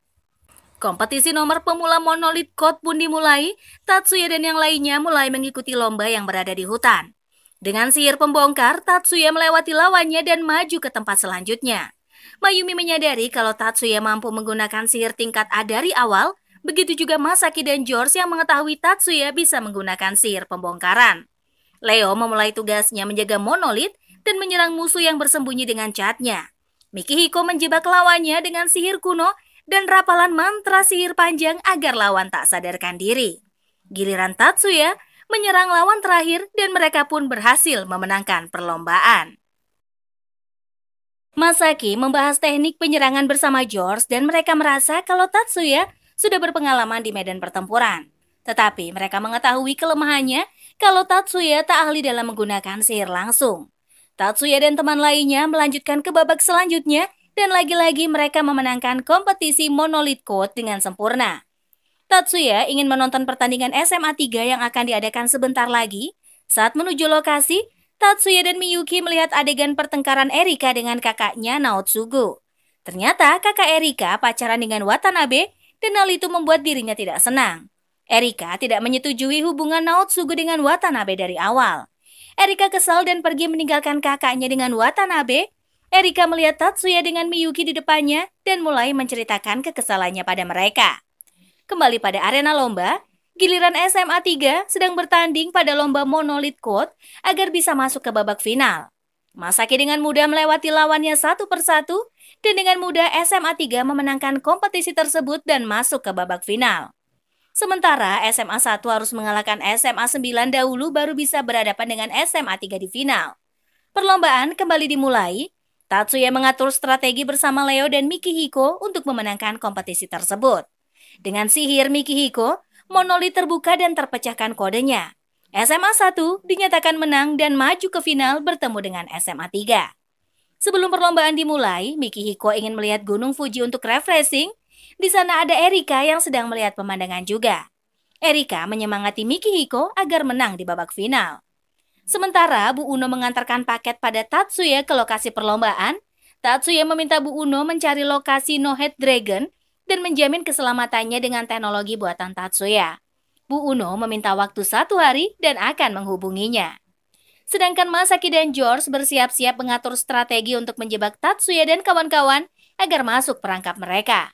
Kompetisi nomor pemula Monolith Code pun dimulai. Tatsuya dan yang lainnya mulai mengikuti lomba yang berada di hutan. Dengan sihir pembongkar, Tatsuya melewati lawannya dan maju ke tempat selanjutnya. Mayumi menyadari kalau Tatsuya mampu menggunakan sihir tingkat A dari awal. Begitu juga Masaki dan George yang mengetahui Tatsuya bisa menggunakan sihir pembongkaran. Leo memulai tugasnya menjaga Monolith dan menyerang musuh yang bersembunyi dengan catnya. Mikihiko menjebak lawannya dengan sihir kuno dan rapalan mantra sihir panjang agar lawan tak sadarkan diri. Giliran Tatsuya menyerang lawan terakhir dan mereka pun berhasil memenangkan perlombaan. Masaki membahas teknik penyerangan bersama George dan mereka merasa kalau Tatsuya sudah berpengalaman di medan pertempuran. Tetapi mereka mengetahui kelemahannya kalau Tatsuya tak ahli dalam menggunakan sihir langsung. Tatsuya dan teman lainnya melanjutkan ke babak selanjutnya dan lagi-lagi mereka memenangkan kompetisi Monolith Code dengan sempurna. Tatsuya ingin menonton pertandingan SMA 3 yang akan diadakan sebentar lagi. Saat menuju lokasi, Tatsuya dan Miyuki melihat adegan pertengkaran Erika dengan kakaknya Naotsugu. Ternyata kakak Erika pacaran dengan Watanabe dan hal itu membuat dirinya tidak senang. Erika tidak menyetujui hubungan Naotsugu dengan Watanabe dari awal. Erika kesal dan pergi meninggalkan kakaknya dengan Watanabe. Erika melihat Tatsuya dengan Miyuki di depannya dan mulai menceritakan kekesalannya pada mereka. Kembali pada arena lomba, giliran SMA 3 sedang bertanding pada lomba Monolith Code agar bisa masuk ke babak final. Masaki dengan mudah melewati lawannya satu persatu dan dengan mudah SMA 3 memenangkan kompetisi tersebut dan masuk ke babak final. Sementara SMA 1 harus mengalahkan SMA 9 dahulu baru bisa berhadapan dengan SMA 3 di final. Perlombaan kembali dimulai. Tatsuya mengatur strategi bersama Leo dan Mikihiko untuk memenangkan kompetisi tersebut. Dengan sihir Mikihiko, Monolith terbuka dan terpecahkan kodenya. SMA 1 dinyatakan menang dan maju ke final bertemu dengan SMA 3. Sebelum perlombaan dimulai, Mikihiko ingin melihat Gunung Fuji untuk refreshing. Di sana ada Erika yang sedang melihat pemandangan juga. Erika menyemangati Mikihiko agar menang di babak final. Sementara Bu Uno mengantarkan paket pada Tatsuya ke lokasi perlombaan, Tatsuya meminta Bu Uno mencari lokasi No Head Dragon dan menjamin keselamatannya dengan teknologi buatan Tatsuya. Bu Uno meminta waktu 1 hari dan akan menghubunginya. Sedangkan Masaki dan George bersiap-siap mengatur strategi untuk menjebak Tatsuya dan kawan-kawan agar masuk perangkap mereka.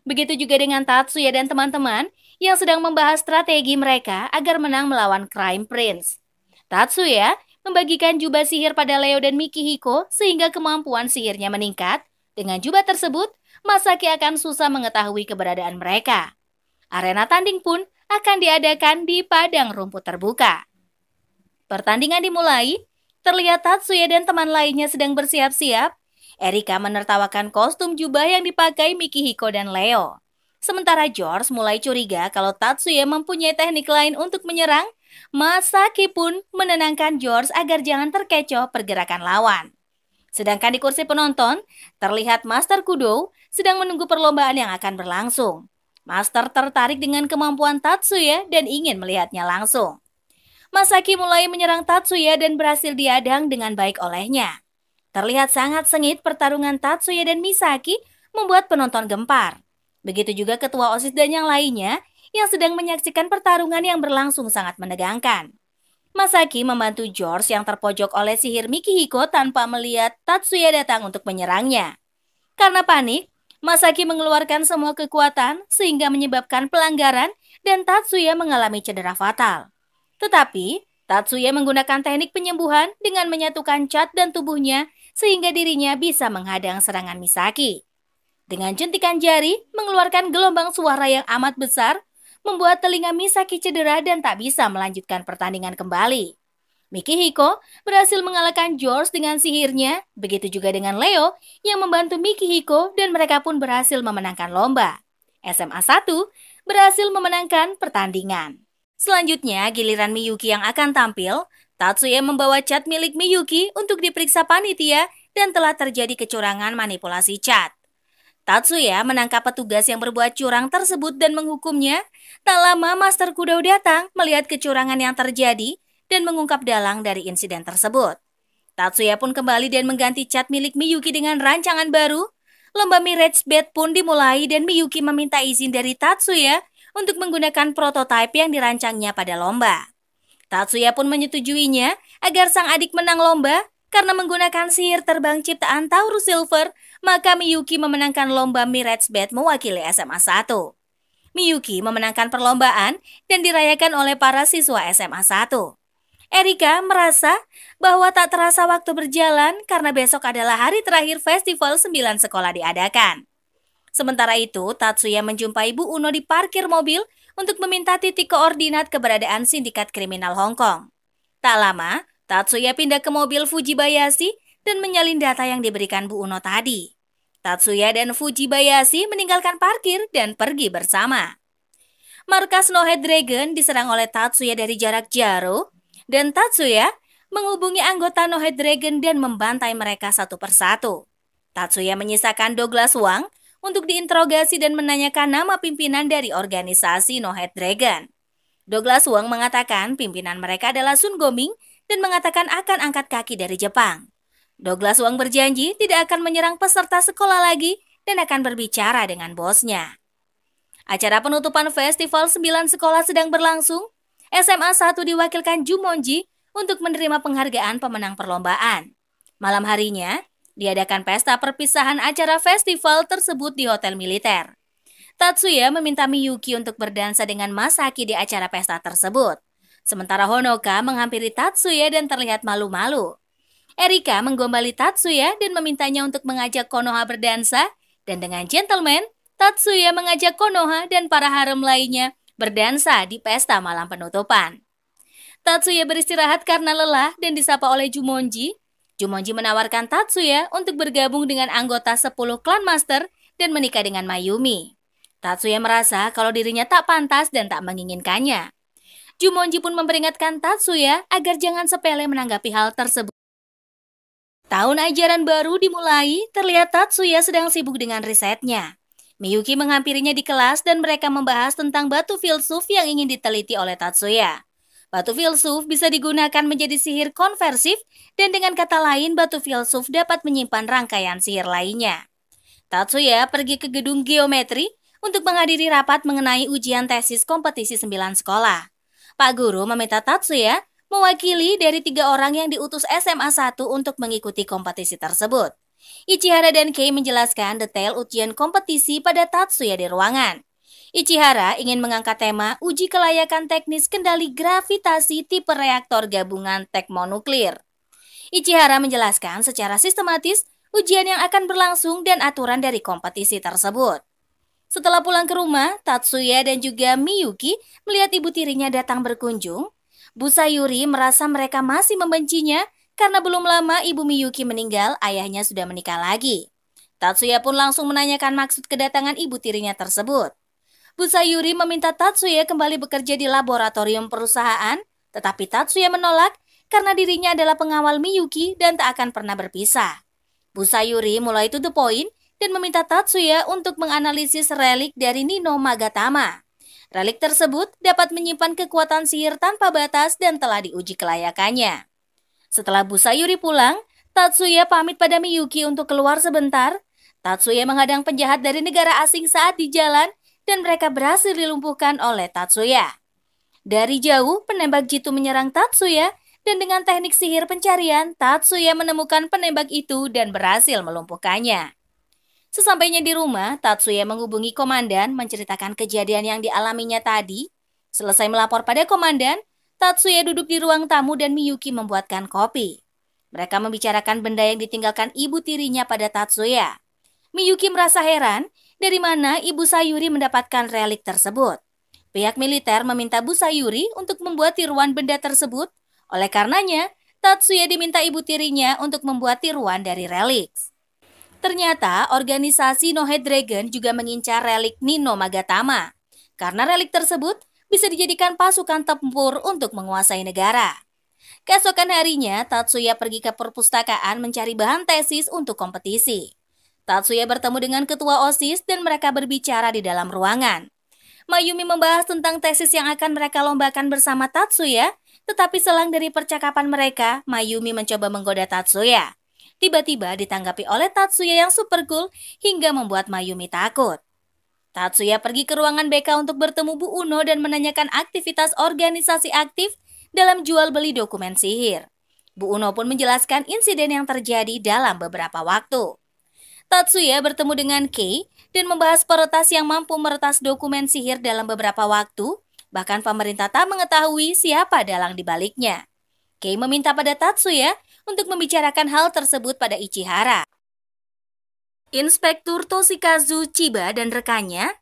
Begitu juga dengan Tatsuya dan teman-teman yang sedang membahas strategi mereka agar menang melawan Crime Prince. Tatsuya membagikan jubah sihir pada Leo dan Mikihiko sehingga kemampuan sihirnya meningkat. Dengan jubah tersebut, Masaki akan susah mengetahui keberadaan mereka. Arena tanding pun akan diadakan di padang rumput terbuka. Pertandingan dimulai, terlihat Tatsuya dan teman lainnya sedang bersiap-siap. Erika menertawakan kostum jubah yang dipakai Mikihiko dan Leo. Sementara George mulai curiga kalau Tatsuya mempunyai teknik lain untuk menyerang. Masaki pun menenangkan George agar jangan terkecoh pergerakan lawan. Sedangkan di kursi penonton, terlihat Master Kudo sedang menunggu perlombaan yang akan berlangsung. Master tertarik dengan kemampuan Tatsuya dan ingin melihatnya langsung. Masaki mulai menyerang Tatsuya dan berhasil diadang dengan baik olehnya. Terlihat sangat sengit pertarungan Tatsuya dan Misaki membuat penonton gempar. Begitu juga ketua OSIS dan yang lainnya yang sedang menyaksikan pertarungan yang berlangsung sangat menegangkan. Masaki membantu George yang terpojok oleh sihir Mikihiko tanpa melihat Tatsuya datang untuk menyerangnya. Karena panik, Masaki mengeluarkan semua kekuatan sehingga menyebabkan pelanggaran dan Tatsuya mengalami cedera fatal. Tetapi, Tatsuya menggunakan teknik penyembuhan dengan menyatukan cat dan tubuhnya sehingga dirinya bisa menghadang serangan Misaki. Dengan jentikan jari, mengeluarkan gelombang suara yang amat besar, membuat telinga Misaki cedera dan tak bisa melanjutkan pertandingan kembali. Mikihiko berhasil mengalahkan George dengan sihirnya, begitu juga dengan Leo yang membantu Mikihiko dan mereka pun berhasil memenangkan lomba. SMA 1 berhasil memenangkan pertandingan. Selanjutnya, giliran Miyuki yang akan tampil. Tatsuya membawa cat milik Miyuki untuk diperiksa panitia dan telah terjadi kecurangan manipulasi cat. Tatsuya menangkap petugas yang berbuat curang tersebut dan menghukumnya. Tak lama Master Kudo datang melihat kecurangan yang terjadi dan mengungkap dalang dari insiden tersebut. Tatsuya pun kembali dan mengganti cat milik Miyuki dengan rancangan baru. Lomba Mirage Bet pun dimulai dan Miyuki meminta izin dari Tatsuya untuk menggunakan prototipe yang dirancangnya pada lomba. Tatsuya pun menyetujuinya agar sang adik menang lomba karena menggunakan sihir terbang ciptaan Taurus Silver, maka Miyuki memenangkan lomba Mirage Bet mewakili SMA 1. Miyuki memenangkan perlombaan dan dirayakan oleh para siswa SMA 1. Erika merasa bahwa tak terasa waktu berjalan karena besok adalah hari terakhir festival 9 sekolah diadakan. Sementara itu, Tatsuya menjumpai Bu Uno di parkir mobil untuk meminta titik koordinat keberadaan sindikat kriminal Hong Kong. Tak lama, Tatsuya pindah ke mobil Fujibayashi dan menyalin data yang diberikan Bu Uno tadi. Tatsuya dan Fujibayashi meninggalkan parkir dan pergi bersama. Markas No Head Dragon diserang oleh Tatsuya dari jarak jauh, dan Tatsuya menghubungi anggota No Head Dragon dan membantai mereka satu persatu. Tatsuya menyisakan Douglas Wang untuk diinterogasi dan menanyakan nama pimpinan dari organisasi No Head Dragon. Douglas Wang mengatakan pimpinan mereka adalah Sun Goming dan mengatakan akan angkat kaki dari Jepang. Douglas Wang berjanji tidak akan menyerang peserta sekolah lagi dan akan berbicara dengan bosnya. Acara penutupan festival 9 sekolah sedang berlangsung. SMA 1 diwakilkan Jumonji untuk menerima penghargaan pemenang perlombaan. Malam harinya, diadakan pesta perpisahan acara festival tersebut di hotel militer. Tatsuya meminta Miyuki untuk berdansa dengan Masaki di acara pesta tersebut. Sementara Honoka menghampiri Tatsuya dan terlihat malu-malu. Erika menggombali Tatsuya dan memintanya untuk mengajak Konoha berdansa, dan dengan gentleman, Tatsuya mengajak Konoha dan para harem lainnya berdansa di pesta malam penutupan. Tatsuya beristirahat karena lelah dan disapa oleh Jumonji. Jumonji menawarkan Tatsuya untuk bergabung dengan anggota 10 Clan Master dan menikah dengan Mayumi. Tatsuya merasa kalau dirinya tak pantas dan tak menginginkannya. Jumonji pun memperingatkan Tatsuya agar jangan sepele menanggapi hal tersebut. Tahun ajaran baru dimulai, terlihat Tatsuya sedang sibuk dengan risetnya. Miyuki menghampirinya di kelas dan mereka membahas tentang batu filsuf yang ingin diteliti oleh Tatsuya. Batu filsuf bisa digunakan menjadi sihir konversif dan dengan kata lain batu filsuf dapat menyimpan rangkaian sihir lainnya. Tatsuya pergi ke gedung geometri untuk menghadiri rapat mengenai ujian tesis kompetisi 9 sekolah. Pak Guru meminta Tatsuya mewakili dari 3 orang yang diutus SMA 1 untuk mengikuti kompetisi tersebut. Ichihara dan Kei menjelaskan detail ujian kompetisi pada Tatsuya di ruangan. Ichihara ingin mengangkat tema uji kelayakan teknis kendali gravitasi tipe reaktor gabungan tekmonuklir. Ichihara menjelaskan secara sistematis ujian yang akan berlangsung dan aturan dari kompetisi tersebut. Setelah pulang ke rumah, Tatsuya dan juga Miyuki melihat ibu tirinya datang berkunjung. Bu Sayuri merasa mereka masih membencinya karena belum lama ibu Miyuki meninggal, ayahnya sudah menikah lagi. Tatsuya pun langsung menanyakan maksud kedatangan ibu tirinya tersebut. Bu Sayuri meminta Tatsuya kembali bekerja di laboratorium perusahaan, tetapi Tatsuya menolak karena dirinya adalah pengawal Miyuki dan tak akan pernah berpisah. Bu Sayuri mulai to the point dan meminta Tatsuya untuk menganalisis relik dari Nino Magatama. Relik tersebut dapat menyimpan kekuatan sihir tanpa batas dan telah diuji kelayakannya. Setelah Bu Sayuri pulang, Tatsuya pamit pada Miyuki untuk keluar sebentar. Tatsuya menghadang penjahat dari negara asing saat di jalan dan mereka berhasil dilumpuhkan oleh Tatsuya. Dari jauh, penembak jitu menyerang Tatsuya dan dengan teknik sihir pencarian, Tatsuya menemukan penembak itu dan berhasil melumpuhkannya. Sesampainya di rumah, Tatsuya menghubungi komandan menceritakan kejadian yang dialaminya tadi. Selesai melapor pada komandan, Tatsuya duduk di ruang tamu dan Miyuki membuatkan kopi. Mereka membicarakan benda yang ditinggalkan ibu tirinya pada Tatsuya. Miyuki merasa heran dari mana ibu Sayuri mendapatkan relik tersebut. Pihak militer meminta Bu Sayuri untuk membuat tiruan benda tersebut. Oleh karenanya, Tatsuya diminta ibu tirinya untuk membuat tiruan dari relik. Ternyata organisasi No Head Dragon juga mengincar relik Nino Magatama. Karena relik tersebut bisa dijadikan pasukan tempur untuk menguasai negara. Keesokan harinya, Tatsuya pergi ke perpustakaan mencari bahan tesis untuk kompetisi. Tatsuya bertemu dengan ketua OSIS dan mereka berbicara di dalam ruangan. Mayumi membahas tentang tesis yang akan mereka lombakan bersama Tatsuya, tetapi selang dari percakapan mereka, Mayumi mencoba menggoda Tatsuya. Tiba-tiba ditanggapi oleh Tatsuya yang super cool hingga membuat Mayumi takut. Tatsuya pergi ke ruangan BK untuk bertemu Bu Uno dan menanyakan aktivitas organisasi aktif dalam jual beli dokumen sihir. Bu Uno pun menjelaskan insiden yang terjadi dalam beberapa waktu. Tatsuya bertemu dengan Kei dan membahas peretas yang mampu meretas dokumen sihir dalam beberapa waktu, bahkan pemerintah tak mengetahui siapa dalang di baliknya. Kei meminta pada Tatsuya untuk membicarakan hal tersebut pada Ichihara. Inspektur Toshikazu Chiba dan rekannya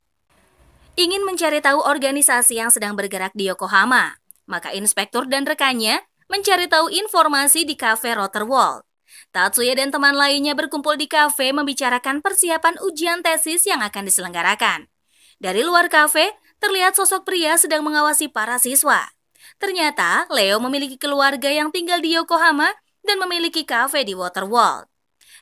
ingin mencari tahu organisasi yang sedang bergerak di Yokohama. Maka inspektur dan rekannya mencari tahu informasi di kafe Rotterwald. Tatsuya dan teman lainnya berkumpul di kafe membicarakan persiapan ujian tesis yang akan diselenggarakan. Dari luar kafe, terlihat sosok pria sedang mengawasi para siswa. Ternyata, Leo memiliki keluarga yang tinggal di Yokohama dan memiliki kafe di Waterworld.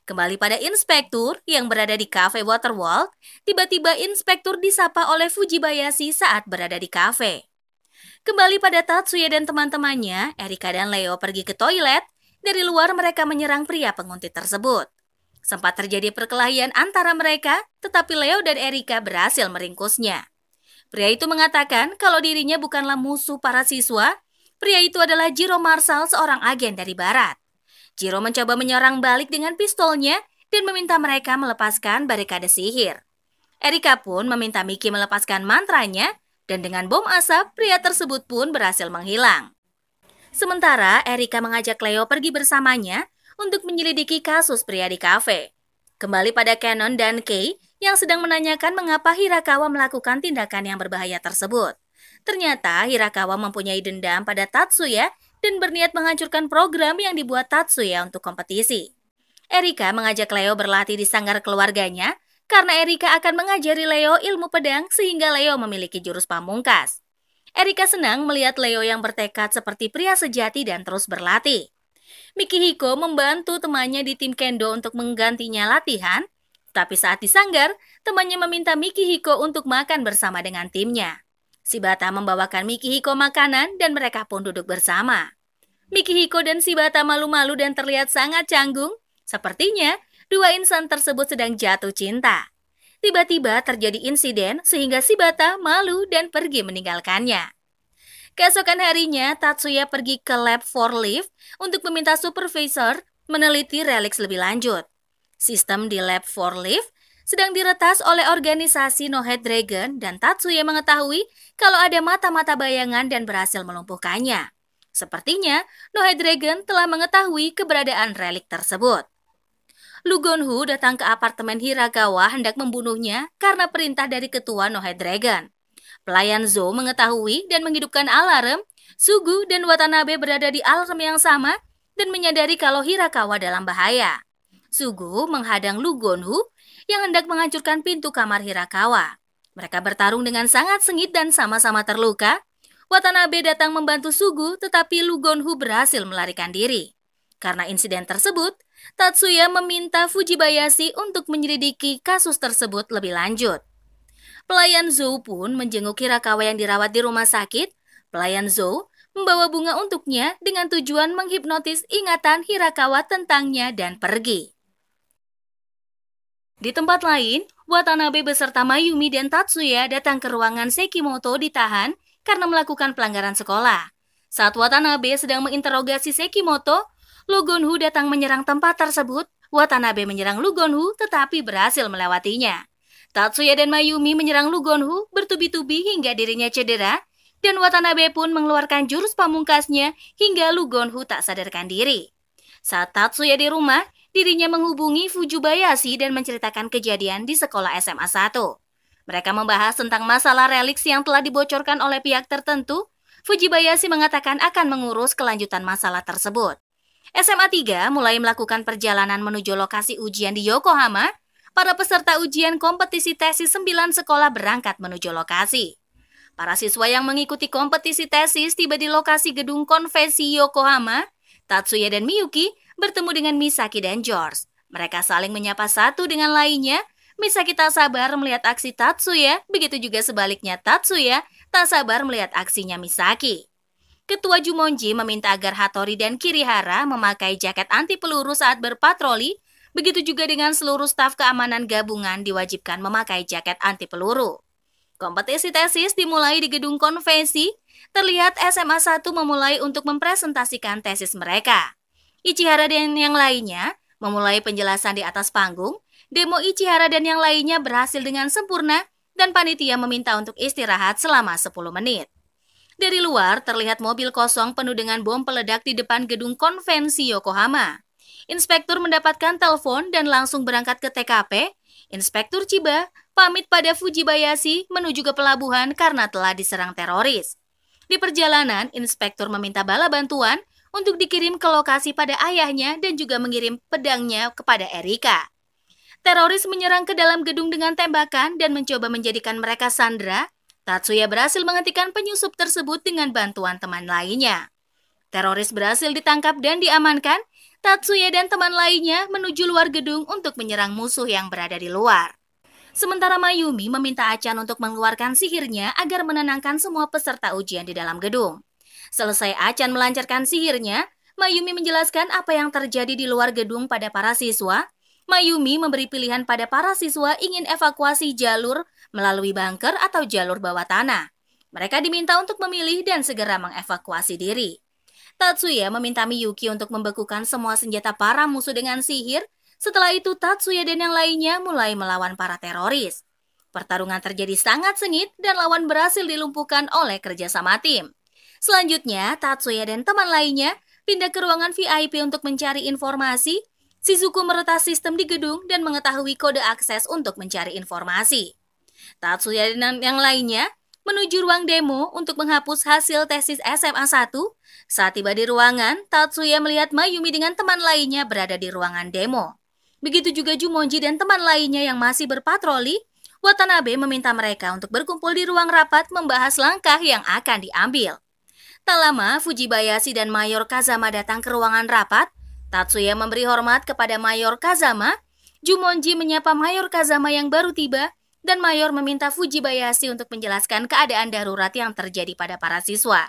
Kembali pada inspektur yang berada di kafe Waterworld, tiba-tiba inspektur disapa oleh Fujibayashi saat berada di kafe. Kembali pada Tatsuya dan teman-temannya, Erika dan Leo pergi ke toilet. Dari luar mereka menyerang pria penguntit tersebut. Sempat terjadi perkelahian antara mereka, tetapi Leo dan Erika berhasil meringkusnya. Pria itu mengatakan kalau dirinya bukanlah musuh para siswa. Pria itu adalah Jiro Marshall, seorang agen dari barat. Jiro mencoba menyerang balik dengan pistolnya dan meminta mereka melepaskan barikade sihir. Erika pun meminta Miki melepaskan mantranya dan dengan bom asap, pria tersebut pun berhasil menghilang. Sementara Erika mengajak Leo pergi bersamanya untuk menyelidiki kasus pria di kafe. Kembali pada Canon dan Kei yang sedang menanyakan mengapa Hirakawa melakukan tindakan yang berbahaya tersebut. Ternyata Hirakawa mempunyai dendam pada Tatsuya dan berniat menghancurkan program yang dibuat Tatsuya untuk kompetisi. Erika mengajak Leo berlatih di sanggar keluarganya karena Erika akan mengajari Leo ilmu pedang sehingga Leo memiliki jurus pamungkas. Erika senang melihat Leo yang bertekad seperti pria sejati dan terus berlatih. Mikihiko membantu temannya di tim kendo untuk menggantinya latihan, tapi saat di sanggar, temannya meminta Mikihiko untuk makan bersama dengan timnya. Shibata membawakan Mikihiko makanan dan mereka pun duduk bersama. Mikihiko dan Shibata malu-malu dan terlihat sangat canggung. Sepertinya, dua insan tersebut sedang jatuh cinta. Tiba-tiba terjadi insiden sehingga Shibata malu dan pergi meninggalkannya. Keesokan harinya, Tatsuya pergi ke Lab for Life untuk meminta supervisor meneliti reliks lebih lanjut. Sistem di Lab for Life sedang diretas oleh organisasi No Head Dragon dan Tatsuya mengetahui kalau ada mata-mata bayangan dan berhasil melumpuhkannya. Sepertinya, No Head Dragon telah mengetahui keberadaan relik tersebut. Lu Gonhu datang ke apartemen Hirakawa hendak membunuhnya karena perintah dari ketua No Head Dragon. Pelayan Zou mengetahui dan menghidupkan alarm. Sugu dan Watanabe berada di alarm yang sama dan menyadari kalau Hirakawa dalam bahaya. Sugu menghadang Lu Gonhu yang hendak menghancurkan pintu kamar Hirakawa. Mereka bertarung dengan sangat sengit dan sama-sama terluka. Watanabe datang membantu Sugu tetapi Lu Gonhu berhasil melarikan diri. Karena insiden tersebut, Tatsuya meminta Fujibayashi untuk menyelidiki kasus tersebut lebih lanjut. Pelayan Zou pun menjenguk Hirakawa yang dirawat di rumah sakit. Pelayan Zou membawa bunga untuknya dengan tujuan menghipnotis ingatan Hirakawa tentangnya dan pergi. Di tempat lain, Watanabe beserta Mayumi dan Tatsuya datang ke ruangan Sekimoto ditahan karena melakukan pelanggaran sekolah. Saat Watanabe sedang menginterogasi Sekimoto, Lu Gonhu datang menyerang tempat tersebut. Watanabe menyerang Lu Gonhu tetapi berhasil melewatinya. Tatsuya dan Mayumi menyerang Lu Gonhu bertubi-tubi hingga dirinya cedera, dan Watanabe pun mengeluarkan jurus pamungkasnya hingga Lu Gonhu tak sadarkan diri. Saat Tatsuya di rumah, dirinya menghubungi Fujibayashi dan menceritakan kejadian di sekolah SMA 1. Mereka membahas tentang masalah reliks yang telah dibocorkan oleh pihak tertentu. Fujibayashi mengatakan akan mengurus kelanjutan masalah tersebut. SMA 3 mulai melakukan perjalanan menuju lokasi ujian di Yokohama. Para peserta ujian kompetisi tesis 9 sekolah berangkat menuju lokasi. Para siswa yang mengikuti kompetisi tesis tiba di lokasi gedung konvensi Yokohama. Tatsuya dan Miyuki bertemu dengan Misaki dan George. Mereka saling menyapa satu dengan lainnya. Misaki tak sabar melihat aksi Tatsuya, begitu juga sebaliknya Tatsuya tak sabar melihat aksinya Misaki. Ketua Jumonji meminta agar Hattori dan Kirihara memakai jaket anti peluru saat berpatroli. Begitu juga dengan seluruh staf keamanan gabungan diwajibkan memakai jaket anti peluru. Kompetisi tesis dimulai di gedung konvensi. Terlihat SMA 1 memulai untuk mempresentasikan tesis mereka. Ichihara dan yang lainnya memulai penjelasan di atas panggung. Demo Ichihara dan yang lainnya berhasil dengan sempurna dan panitia meminta untuk istirahat selama 10 menit. Dari luar terlihat mobil kosong penuh dengan bom peledak di depan gedung konvensi Yokohama. Inspektur mendapatkan telepon dan langsung berangkat ke TKP. Inspektur Chiba pamit pada Fujibayashi menuju ke pelabuhan karena telah diserang teroris. Di perjalanan, inspektur meminta bala bantuan untuk dikirim ke lokasi pada ayahnya dan juga mengirim pedangnya kepada Erika. Teroris menyerang ke dalam gedung dengan tembakan dan mencoba menjadikan mereka sandera. Tatsuya berhasil menghentikan penyusup tersebut dengan bantuan teman lainnya. Teroris berhasil ditangkap dan diamankan. Tatsuya dan teman lainnya menuju luar gedung untuk menyerang musuh yang berada di luar. Sementara Mayumi meminta Achan untuk mengeluarkan sihirnya agar menenangkan semua peserta ujian di dalam gedung. Selesai Achan melancarkan sihirnya, Mayumi menjelaskan apa yang terjadi di luar gedung pada para siswa. Mayumi memberi pilihan pada para siswa ingin evakuasi jalur melalui bunker atau jalur bawah tanah. Mereka diminta untuk memilih dan segera mengevakuasi diri. Tatsuya meminta Miyuki untuk membekukan semua senjata para musuh dengan sihir. Setelah itu Tatsuya dan yang lainnya mulai melawan para teroris. Pertarungan terjadi sangat sengit dan lawan berhasil dilumpuhkan oleh kerjasama tim. Selanjutnya, Tatsuya dan teman lainnya pindah ke ruangan VIP untuk mencari informasi. Shizuku meretas sistem di gedung dan mengetahui kode akses untuk mencari informasi. Tatsuya dan yang lainnya menuju ruang demo untuk menghapus hasil tesis SMA 1. Saat tiba di ruangan, Tatsuya melihat Mayumi dengan teman lainnya berada di ruangan demo. Begitu juga Jumonji dan teman lainnya yang masih berpatroli. Watanabe meminta mereka untuk berkumpul di ruang rapat membahas langkah yang akan diambil. Tak lama, Fujibayashi dan Mayor Kazama datang ke ruangan rapat. Tatsuya memberi hormat kepada Mayor Kazama. Jumonji menyapa Mayor Kazama yang baru tiba, dan Mayor meminta Fujibayashi untuk menjelaskan keadaan darurat yang terjadi pada para siswa.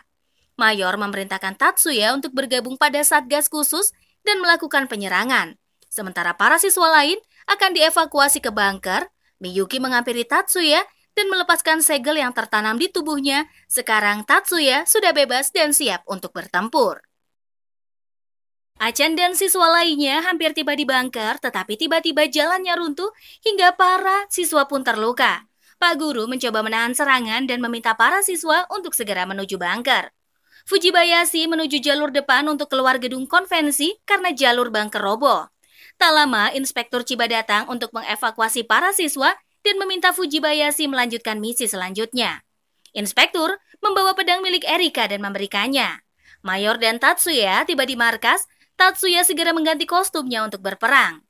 Mayor memerintahkan Tatsuya untuk bergabung pada Satgas Khusus dan melakukan penyerangan. Sementara para siswa lain akan dievakuasi ke bunker. Miyuki menghampiri Tatsuya dan melepaskan segel yang tertanam di tubuhnya. Sekarang Tatsuya sudah bebas dan siap untuk bertempur. Achan dan siswa lainnya hampir tiba di bunker, tetapi tiba-tiba jalannya runtuh hingga para siswa pun terluka. Pak Guru mencoba menahan serangan dan meminta para siswa untuk segera menuju bunker. Fujibayashi menuju jalur depan untuk keluar gedung konvensi karena jalur bunker roboh. Tak lama, Inspektur Chiba datang untuk mengevakuasi para siswa dan meminta Fujibayashi melanjutkan misi selanjutnya. Inspektur membawa pedang milik Erika dan memberikannya. Mayor dan Tatsuya tiba di markas. Tatsuya segera mengganti kostumnya untuk berperang.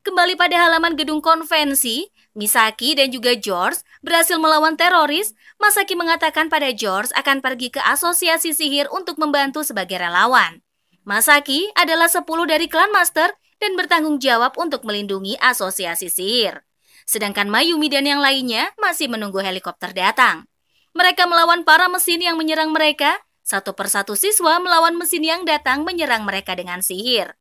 Kembali pada halaman gedung konvensi, Misaki dan juga George berhasil melawan teroris. Masaki mengatakan pada George akan pergi ke asosiasi sihir untuk membantu sebagai relawan. Masaki adalah 10 dari klan master dan bertanggung jawab untuk melindungi asosiasi sihir. Sedangkan Mayumi dan yang lainnya masih menunggu helikopter datang. Mereka melawan para mesin yang menyerang mereka. Satu persatu siswa melawan mesin yang datang menyerang mereka dengan sihir.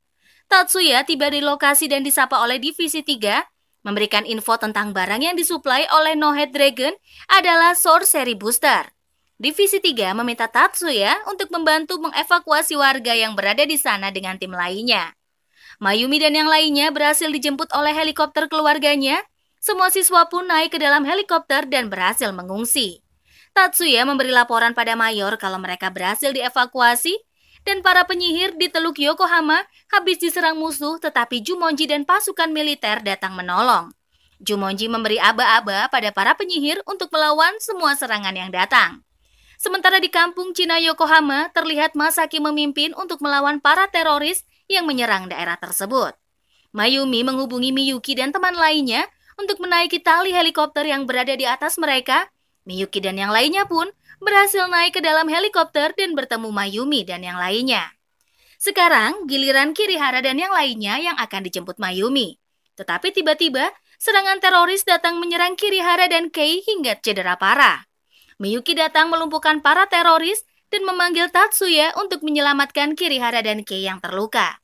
Tatsuya tiba di lokasi dan disapa oleh Divisi 3, memberikan info tentang barang yang disuplai oleh No Head Dragon adalah Sorcery Booster. Divisi 3 meminta Tatsuya untuk membantu mengevakuasi warga yang berada di sana dengan tim lainnya. Mayumi dan yang lainnya berhasil dijemput oleh helikopter keluarganya. Semua siswa pun naik ke dalam helikopter dan berhasil mengungsi. Tatsuya memberi laporan pada Mayor kalau mereka berhasil dievakuasi dan para penyihir di Teluk Yokohama habis diserang musuh, tetapi Jumonji dan pasukan militer datang menolong. Jumonji memberi aba-aba pada para penyihir untuk melawan semua serangan yang datang. Sementara di kampung Cina Yokohama, terlihat Masaki memimpin untuk melawan para teroris yang menyerang daerah tersebut. Mayumi menghubungi Miyuki dan teman lainnya untuk menaiki tali helikopter yang berada di atas mereka. Miyuki dan yang lainnya pun berhasil naik ke dalam helikopter dan bertemu Mayumi dan yang lainnya. Sekarang giliran Kirihara dan yang lainnya yang akan dijemput Mayumi. Tetapi tiba-tiba serangan teroris datang menyerang Kirihara dan Kei hingga cedera parah. Miyuki datang melumpuhkan para teroris dan memanggil Tatsuya untuk menyelamatkan Kirihara dan Kei yang terluka.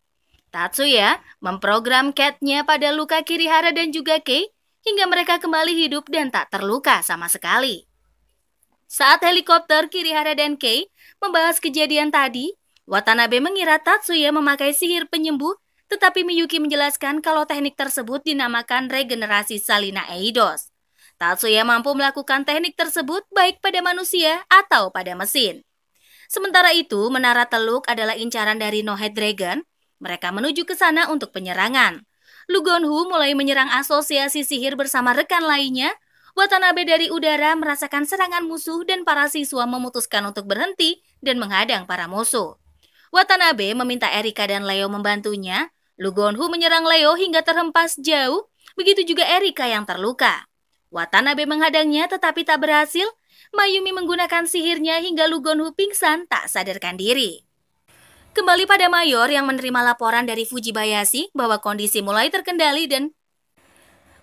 Tatsuya memprogram Cat-nya pada luka Kirihara dan juga Kei hingga mereka kembali hidup dan tak terluka sama sekali. Saat helikopter Kirihara dan Kei membahas kejadian tadi, Watanabe mengira Tatsuya memakai sihir penyembuh, tetapi Miyuki menjelaskan kalau teknik tersebut dinamakan regenerasi Salina Eidos. Tatsuya mampu melakukan teknik tersebut baik pada manusia atau pada mesin. Sementara itu, Menara Teluk adalah incaran dari No Head Dragon. Mereka menuju ke sana untuk penyerangan. Lu Gonhu mulai menyerang asosiasi sihir bersama rekan lainnya. Watanabe dari udara merasakan serangan musuh dan para siswa memutuskan untuk berhenti dan menghadang para musuh. Watanabe meminta Erika dan Leo membantunya. Lu Gonhu menyerang Leo hingga terhempas jauh, begitu juga Erika yang terluka. Watanabe menghadangnya tetapi tak berhasil. Mayumi menggunakan sihirnya hingga Lu Gonhu pingsan tak sadarkan diri. Kembali pada Mayor yang menerima laporan dari Fujibayashi bahwa kondisi mulai terkendali dan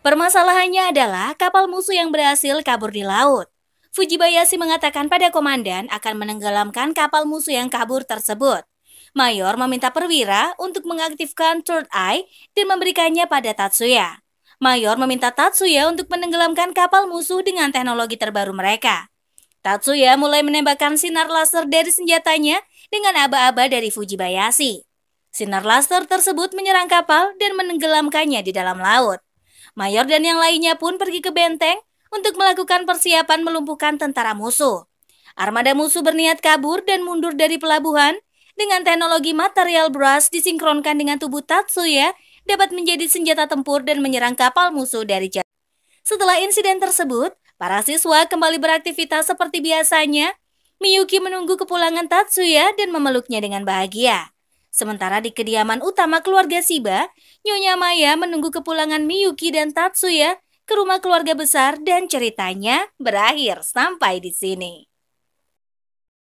permasalahannya adalah kapal musuh yang berhasil kabur di laut. Fujibayashi mengatakan pada komandan akan menenggelamkan kapal musuh yang kabur tersebut. Mayor meminta perwira untuk mengaktifkan Third Eye dan memberikannya pada Tatsuya. Mayor meminta Tatsuya untuk menenggelamkan kapal musuh dengan teknologi terbaru mereka. Tatsuya mulai menembakkan sinar laser dari senjatanya dengan aba-aba dari Fujibayashi. Sinar laser tersebut menyerang kapal dan menenggelamkannya di dalam laut. Mayor dan yang lainnya pun pergi ke benteng untuk melakukan persiapan melumpuhkan tentara musuh. Armada musuh berniat kabur dan mundur dari pelabuhan. Dengan teknologi material brush disinkronkan dengan tubuh Tatsuya, dapat menjadi senjata tempur dan menyerang kapal musuh dari jauh. Setelah insiden tersebut, para siswa kembali beraktivitas seperti biasanya. Miyuki menunggu kepulangan Tatsuya dan memeluknya dengan bahagia. Sementara di kediaman utama keluarga Shiba, Nyonya Maya menunggu kepulangan Miyuki dan Tatsuya ke rumah keluarga besar dan ceritanya berakhir sampai di sini.